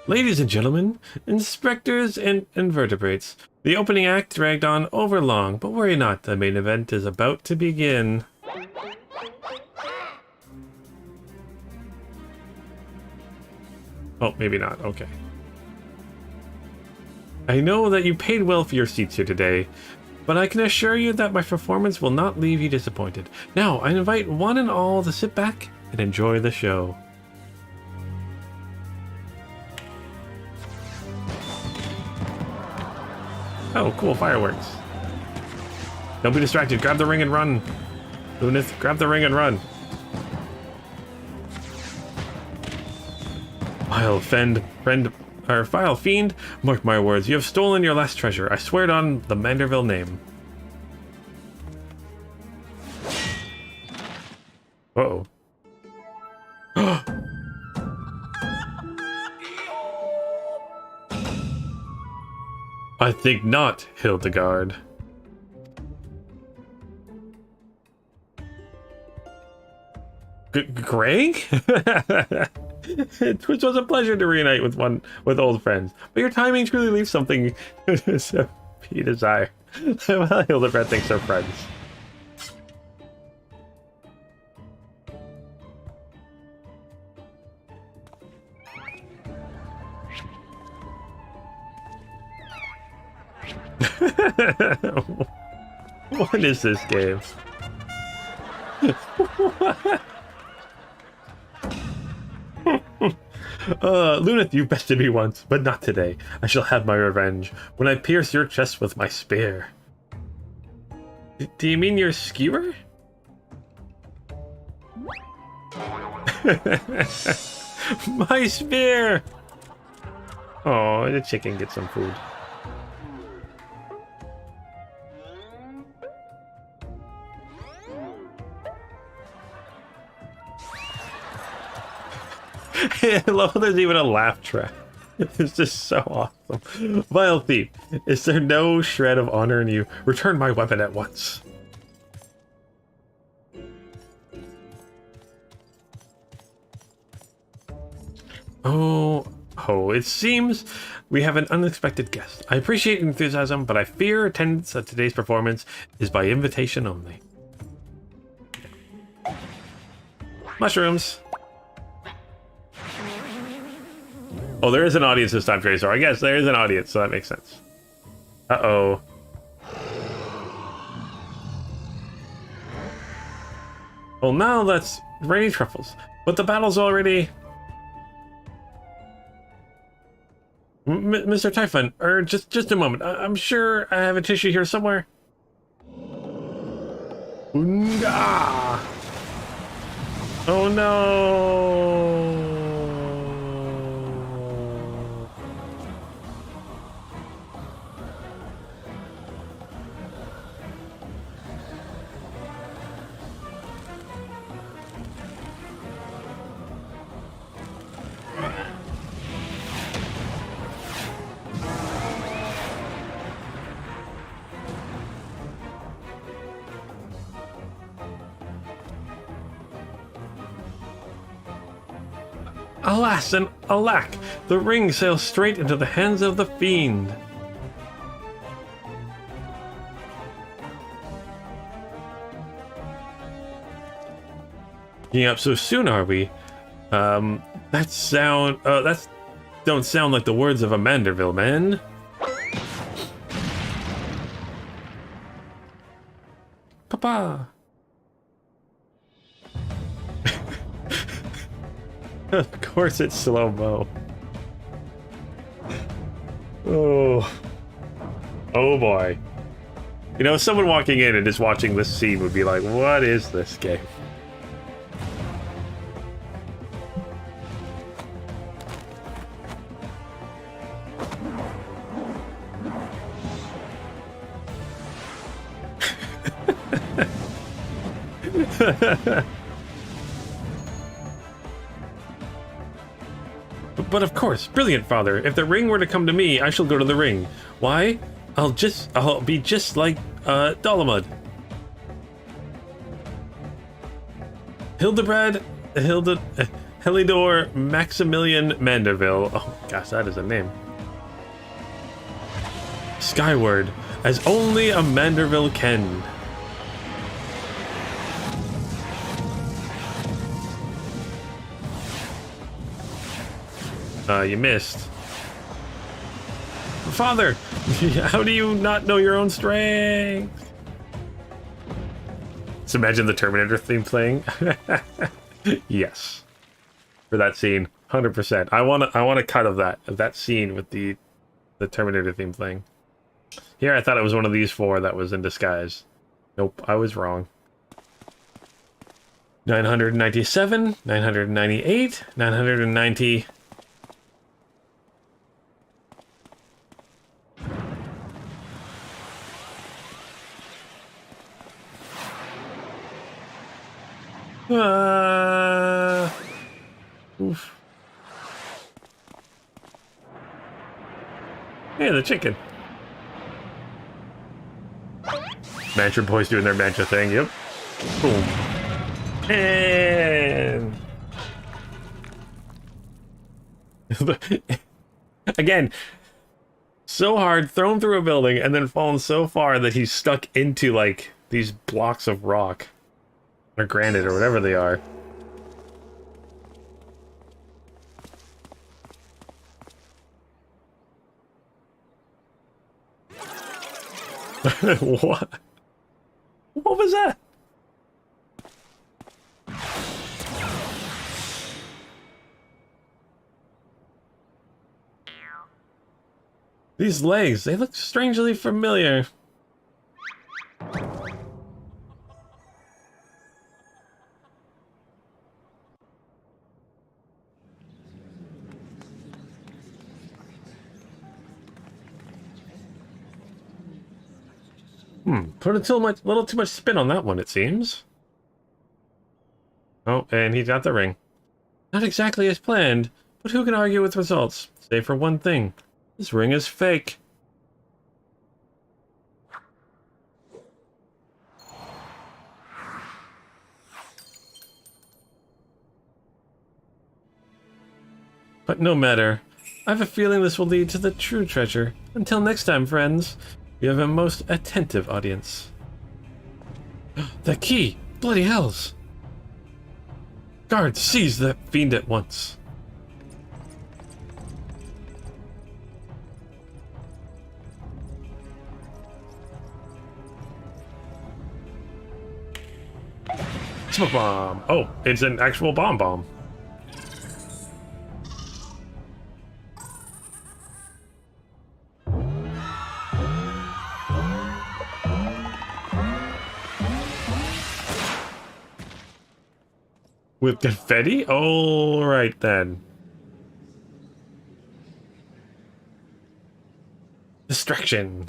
Ladies and gentlemen, inspectors and invertebrates, the opening act dragged on over long, but worry not, the main event is about to begin. Oh, maybe not, okay. I know that you paid well for your seats here today, but I can assure you that my performance will not leave you disappointed. Now, I invite one and all to sit back and enjoy the show. Oh, cool, fireworks. Don't be distracted. Grab the ring and run. Lunith, grab the ring and run. Vile fiend, mark my words. You have stolen your last treasure. I swear it on the Manderville name. Uh-oh. I think not, Hildegard. Greg? It was a pleasure to reunite with old friends, but your timing truly leaves something to be desired. Well, Hildegard thinks they're friends. What is this game? Lunith, you bested me once, but not today. I shall have my revenge when I pierce your chest with my spear. Do you mean your skewer? My spear! Oh, the chicken gets some food. I love there's even a laugh track. It's just so awesome. Vile thief, is there no shred of honor in you? Return my weapon at once. Oh, it seems we have an unexpected guest. I appreciate enthusiasm, but I fear attendance at today's performance is by invitation only. Mushrooms. Oh, there is an audience this time, Tracer. I guess there is an audience, so that makes sense. Uh-oh. Well, now that's rainy truffles. But the battle's already... Mr. Typhon, just a moment. I'm sure I have a tissue here somewhere. Oonga! Oh no! Alas and alack, the ring sails straight into the hands of the fiend. Getting up so soon, are we? That don't sound like the words of a Manderville man. Papa. Of course it's slow-mo. Oh. Oh boy. You know, someone walking in and just watching this scene would be like, what is this game? But of course, brilliant father. If the ring were to come to me, I shall go to the ring. Why? I'll be just like Dolomud. Helidor Maximilian Manderville. Oh gosh, that is a name. Skyward, as only a Manderville can. You missed. Father, how do you not know your own strength? Just imagine the Terminator theme playing. Yes. For that scene, 100%. I want a cut of that scene with the Terminator theme playing. Here, I thought it was one of these four that was in disguise. Nope, I was wrong. 997, 998, 990. Oof. Hey, the chicken. Mantra boys doing their mantra thing, yep. Boom. And... Again, so hard, thrown through a building, and then fallen so far that he's stuck into, like, these blocks of rock. Or granite, or whatever they are. What? What was that? These legs, they look strangely familiar. Put a little too much spin on that one, it seems. Oh, and he got the ring. Not exactly as planned, but who can argue with results? Save for one thing. This ring is fake. But no matter. I have a feeling this will lead to the true treasure. Until next time, friends. You have a most attentive audience. The key! Bloody hells! Guards, seize that fiend at once. Smoke bomb! Oh, it's an actual bomb. With confetti? All right then. Distraction.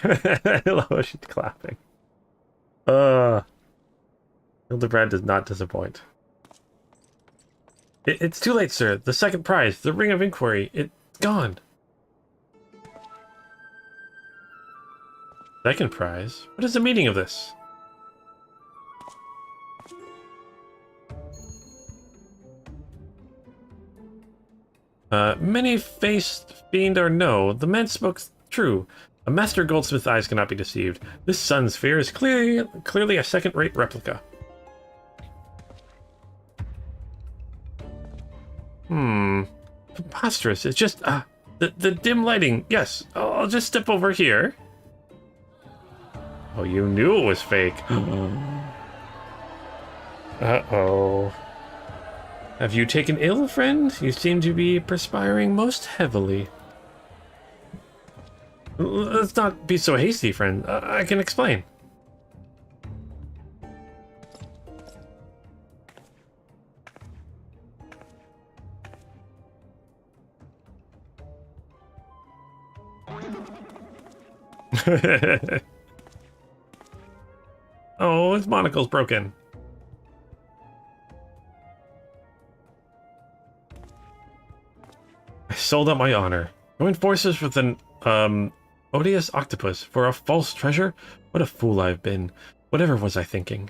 I love how she's clapping. Hildebrand does not disappoint. It's too late, sir. The second prize, the Ring of Inquiry, it's gone. Second prize? What is the meaning of this? Many-faced fiend or no, the man spoke true. A master goldsmith's eyes cannot be deceived. This sun sphere is clearly a second-rate replica. Preposterous. It's just, the dim lighting. Yes, I'll just step over here. Oh, you knew it was fake. Uh-oh. Have you taken ill, friend? You seem to be perspiring most heavily. Let's not be so hasty, friend. I can explain. Oh, his monocle's broken. I sold out my honor. Joined forces with an, odious octopus for a false treasure? What a fool I've been. Whatever was I thinking?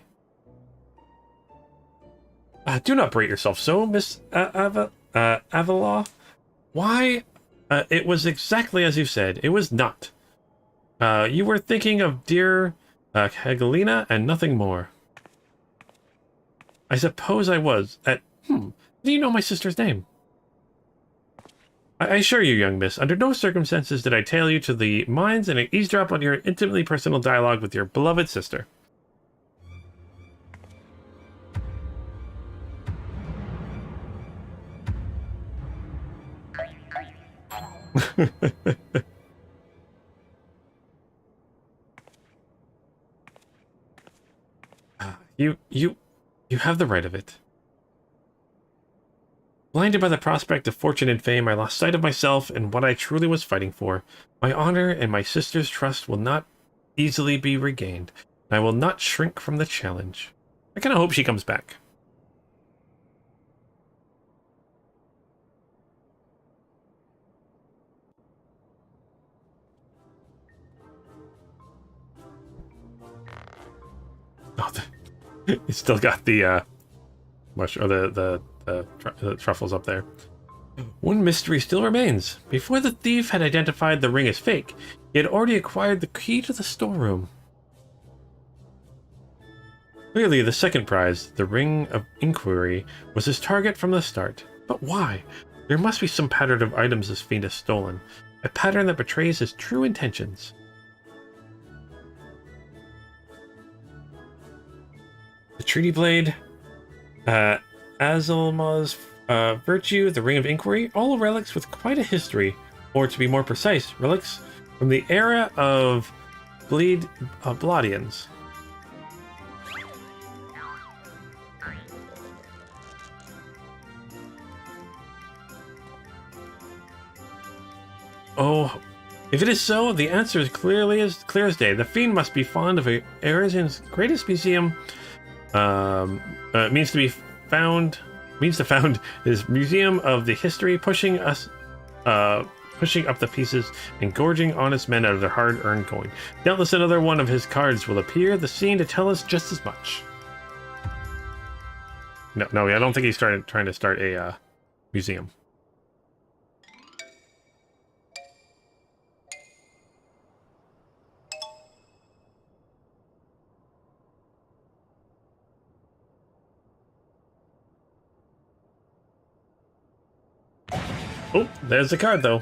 Do not berate yourself so, Miss Avila. Why? It was exactly as you said. It was not. You were thinking of dear Hegelina and nothing more. I suppose I was. Do you know my sister's name? I assure you, young miss, under no circumstances did I tail you to the mines and eavesdrop on your intimately personal dialogue with your beloved sister. You have the right of it. Blinded by the prospect of fortune and fame, I lost sight of myself and what I truly was fighting for. My honor and my sister's trust will not easily be regained. I will not shrink from the challenge. I kind of hope she comes back. Oh, it's still got the the truffles up there. One mystery still remains. Before the thief had identified the ring as fake, he had already acquired the key to the storeroom. Clearly, the second prize, the Ring of Inquiry, was his target from the start. But why? There must be some pattern of items this fiend has stolen. A pattern that betrays his true intentions. The Treaty Blade, Azalma's Virtue, the Ring of Inquiry, all relics with quite a history, or to be more precise, relics from the era of Bladians. Oh, if it is so, the answer is clear as day. The fiend must be fond of Arizen's greatest museum. Means to found his museum of the history, pushing up the pieces and gorging honest men out of their hard-earned coin. Doubtless another one of his cards will appear the scene to tell us just as much. No, I don't think he's trying to start a museum. Oh, there's the card, though.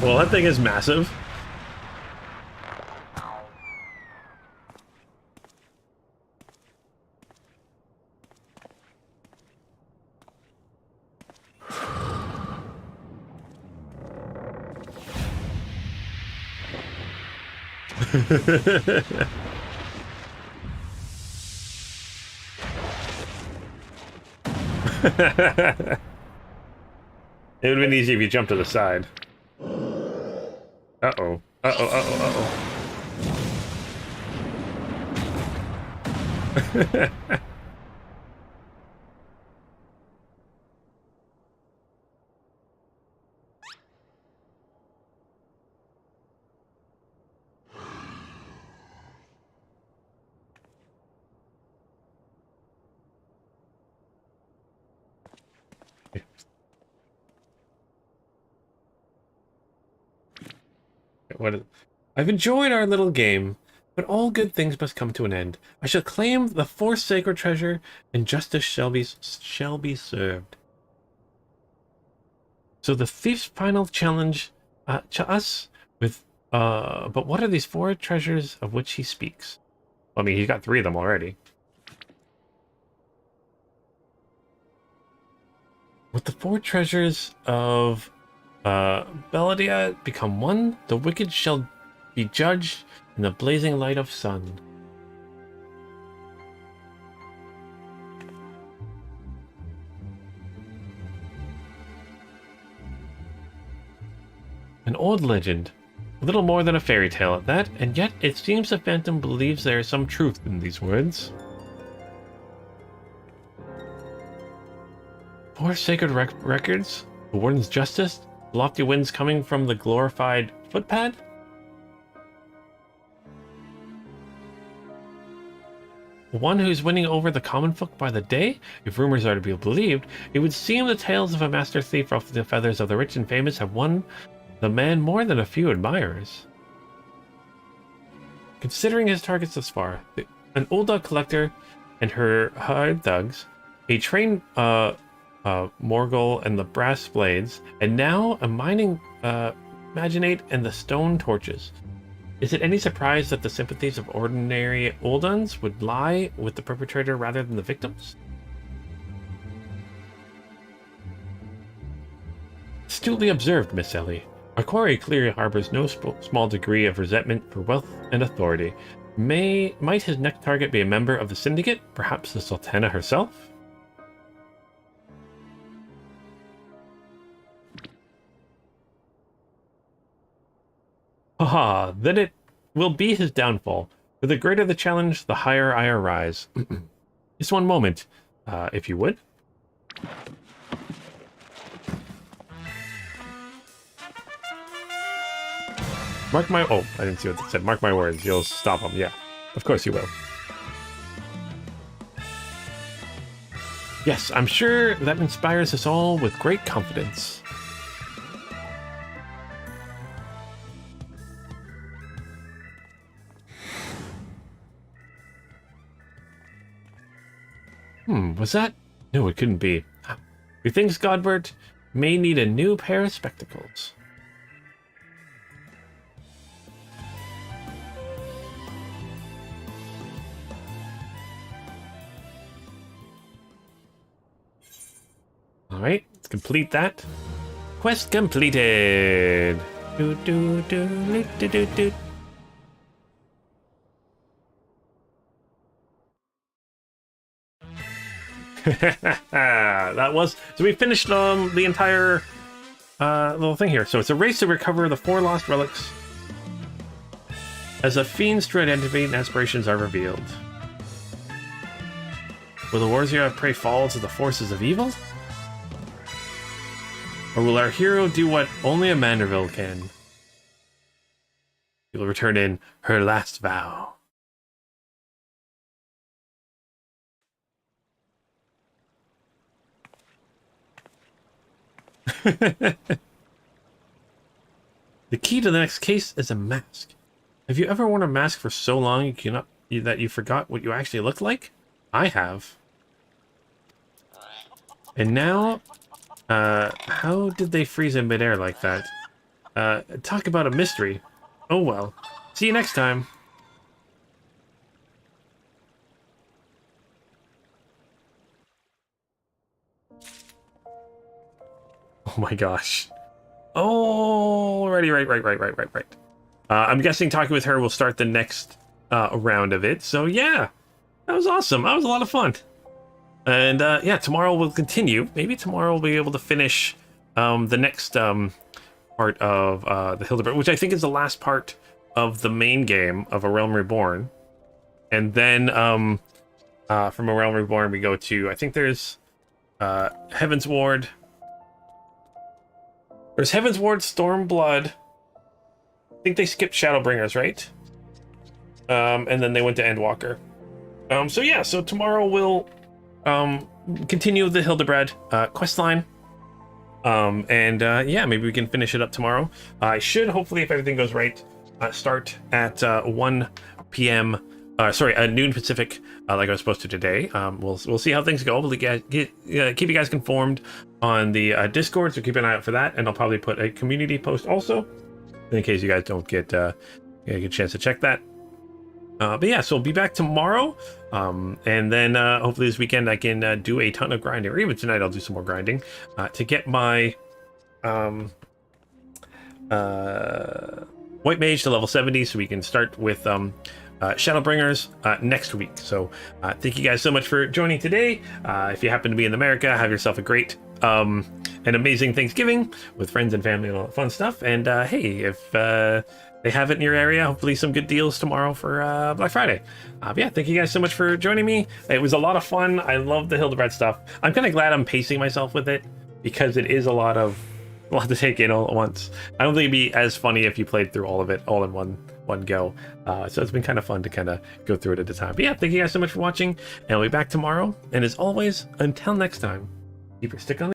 Well, that thing is massive. It would have been easy if you jumped to the side. Uh-oh. Uh-oh, uh-oh, uh-oh. I've enjoyed our little game, But all good things must come to an end. I shall claim the fourth sacred treasure, and justice shall be served. So the thief's final challenge to us with, but what are these four treasures of which he speaks? Well, I mean, he's got 3 of them already. With the 4 treasures of Belladia become one, the wicked shall be judged in the blazing light of sun. An old legend, a little more than a fairy tale at that, and yet it seems the Phantom believes there is some truth in these words. 4 sacred records, the Warden's justice, lofty winds coming from the glorified footpad? One who's winning over the common folk by the day? If rumors are to be believed, it would seem the tales of a master thief ruffling the feathers of the rich and famous have won the man more than a few admirers. Considering his targets thus far, an old dog collector and her hired thugs, a trained Morgul and the brass blades, and now a mining magnate and the stone torches. Is it any surprise that the sympathies of ordinary Olduns would lie with the perpetrator rather than the victims? Astutely observed, Miss Ellie. Our quarry clearly harbors no small degree of resentment for wealth and authority. Might his next target be a member of the syndicate, perhaps the Sultana herself? Haha, then it will be his downfall. For the greater the challenge, the higher I arise. Just one moment, if you would. Mark my... Oh, I didn't see what it said. Mark my words, you'll stop him. Yeah, of course you will. Yes, I'm sure that inspires us all with great confidence. Was that? No, it couldn't be. Methinks Godbert may need a new pair of spectacles. Alright, let's complete that. Quest completed! Do, do, do, do, do, do, do. That was... So we finished the entire little thing here. So it's a race to recover the 4 lost relics as a fiend's true identity and aspirations are revealed. Will the Warzir of Prey fall to the forces of evil? Or will our hero do what only a Manderville can? He will return in her last vow. The key to the next case is a mask. Have you ever worn a mask for so long that you forgot what you actually look like? I have. And now, how did they freeze in midair like that? Talk about a mystery. Oh well. See you next time. Oh my gosh. Oh, righty, right. I'm guessing talking with her will start the next round of it. So yeah, that was awesome. That was a lot of fun. And yeah, tomorrow we'll continue. Maybe tomorrow we'll be able to finish the next part of the Hildebert, which I think is the last part of the main game of A Realm Reborn. And then from A Realm Reborn we go to, I think there's Heaven's Ward. There's Heaven's Ward, Stormblood. I think they skipped Shadowbringers, right? And then they went to Endwalker. So yeah, so tomorrow we'll continue the Hildebred questline. And yeah, maybe we can finish it up tomorrow. I should, hopefully, if everything goes right, start at 1 p.m. Noon Pacific, like I was supposed to today. We'll see how things go. We'll keep you guys informed on the Discord, so keep an eye out for that. And I'll probably put a community post also, in case you guys don't get a chance to check that. But yeah, so I'll be back tomorrow, and then hopefully this weekend I can do a ton of grinding, or even tonight I'll do some more grinding to get my White Mage to level 70, so we can start with Shadowbringers next week. So thank you guys so much for joining today. If you happen to be in America, have yourself a great and amazing Thanksgiving with friends and family and all that fun stuff. And hey, if they have it in your area, hopefully some good deals tomorrow for Black Friday. But yeah, thank you guys so much for joining me. It was a lot of fun. I love the Hildebrand stuff. I'm kind of glad I'm pacing myself with it, because it is a lot to take in all at once. I don't think it'd be as funny if you played through all of it all in one go. So it's been kind of fun to kind of go through it at a time. But yeah, thank you guys so much for watching, and I'll be back tomorrow. And as always, until next time, keep your stick on the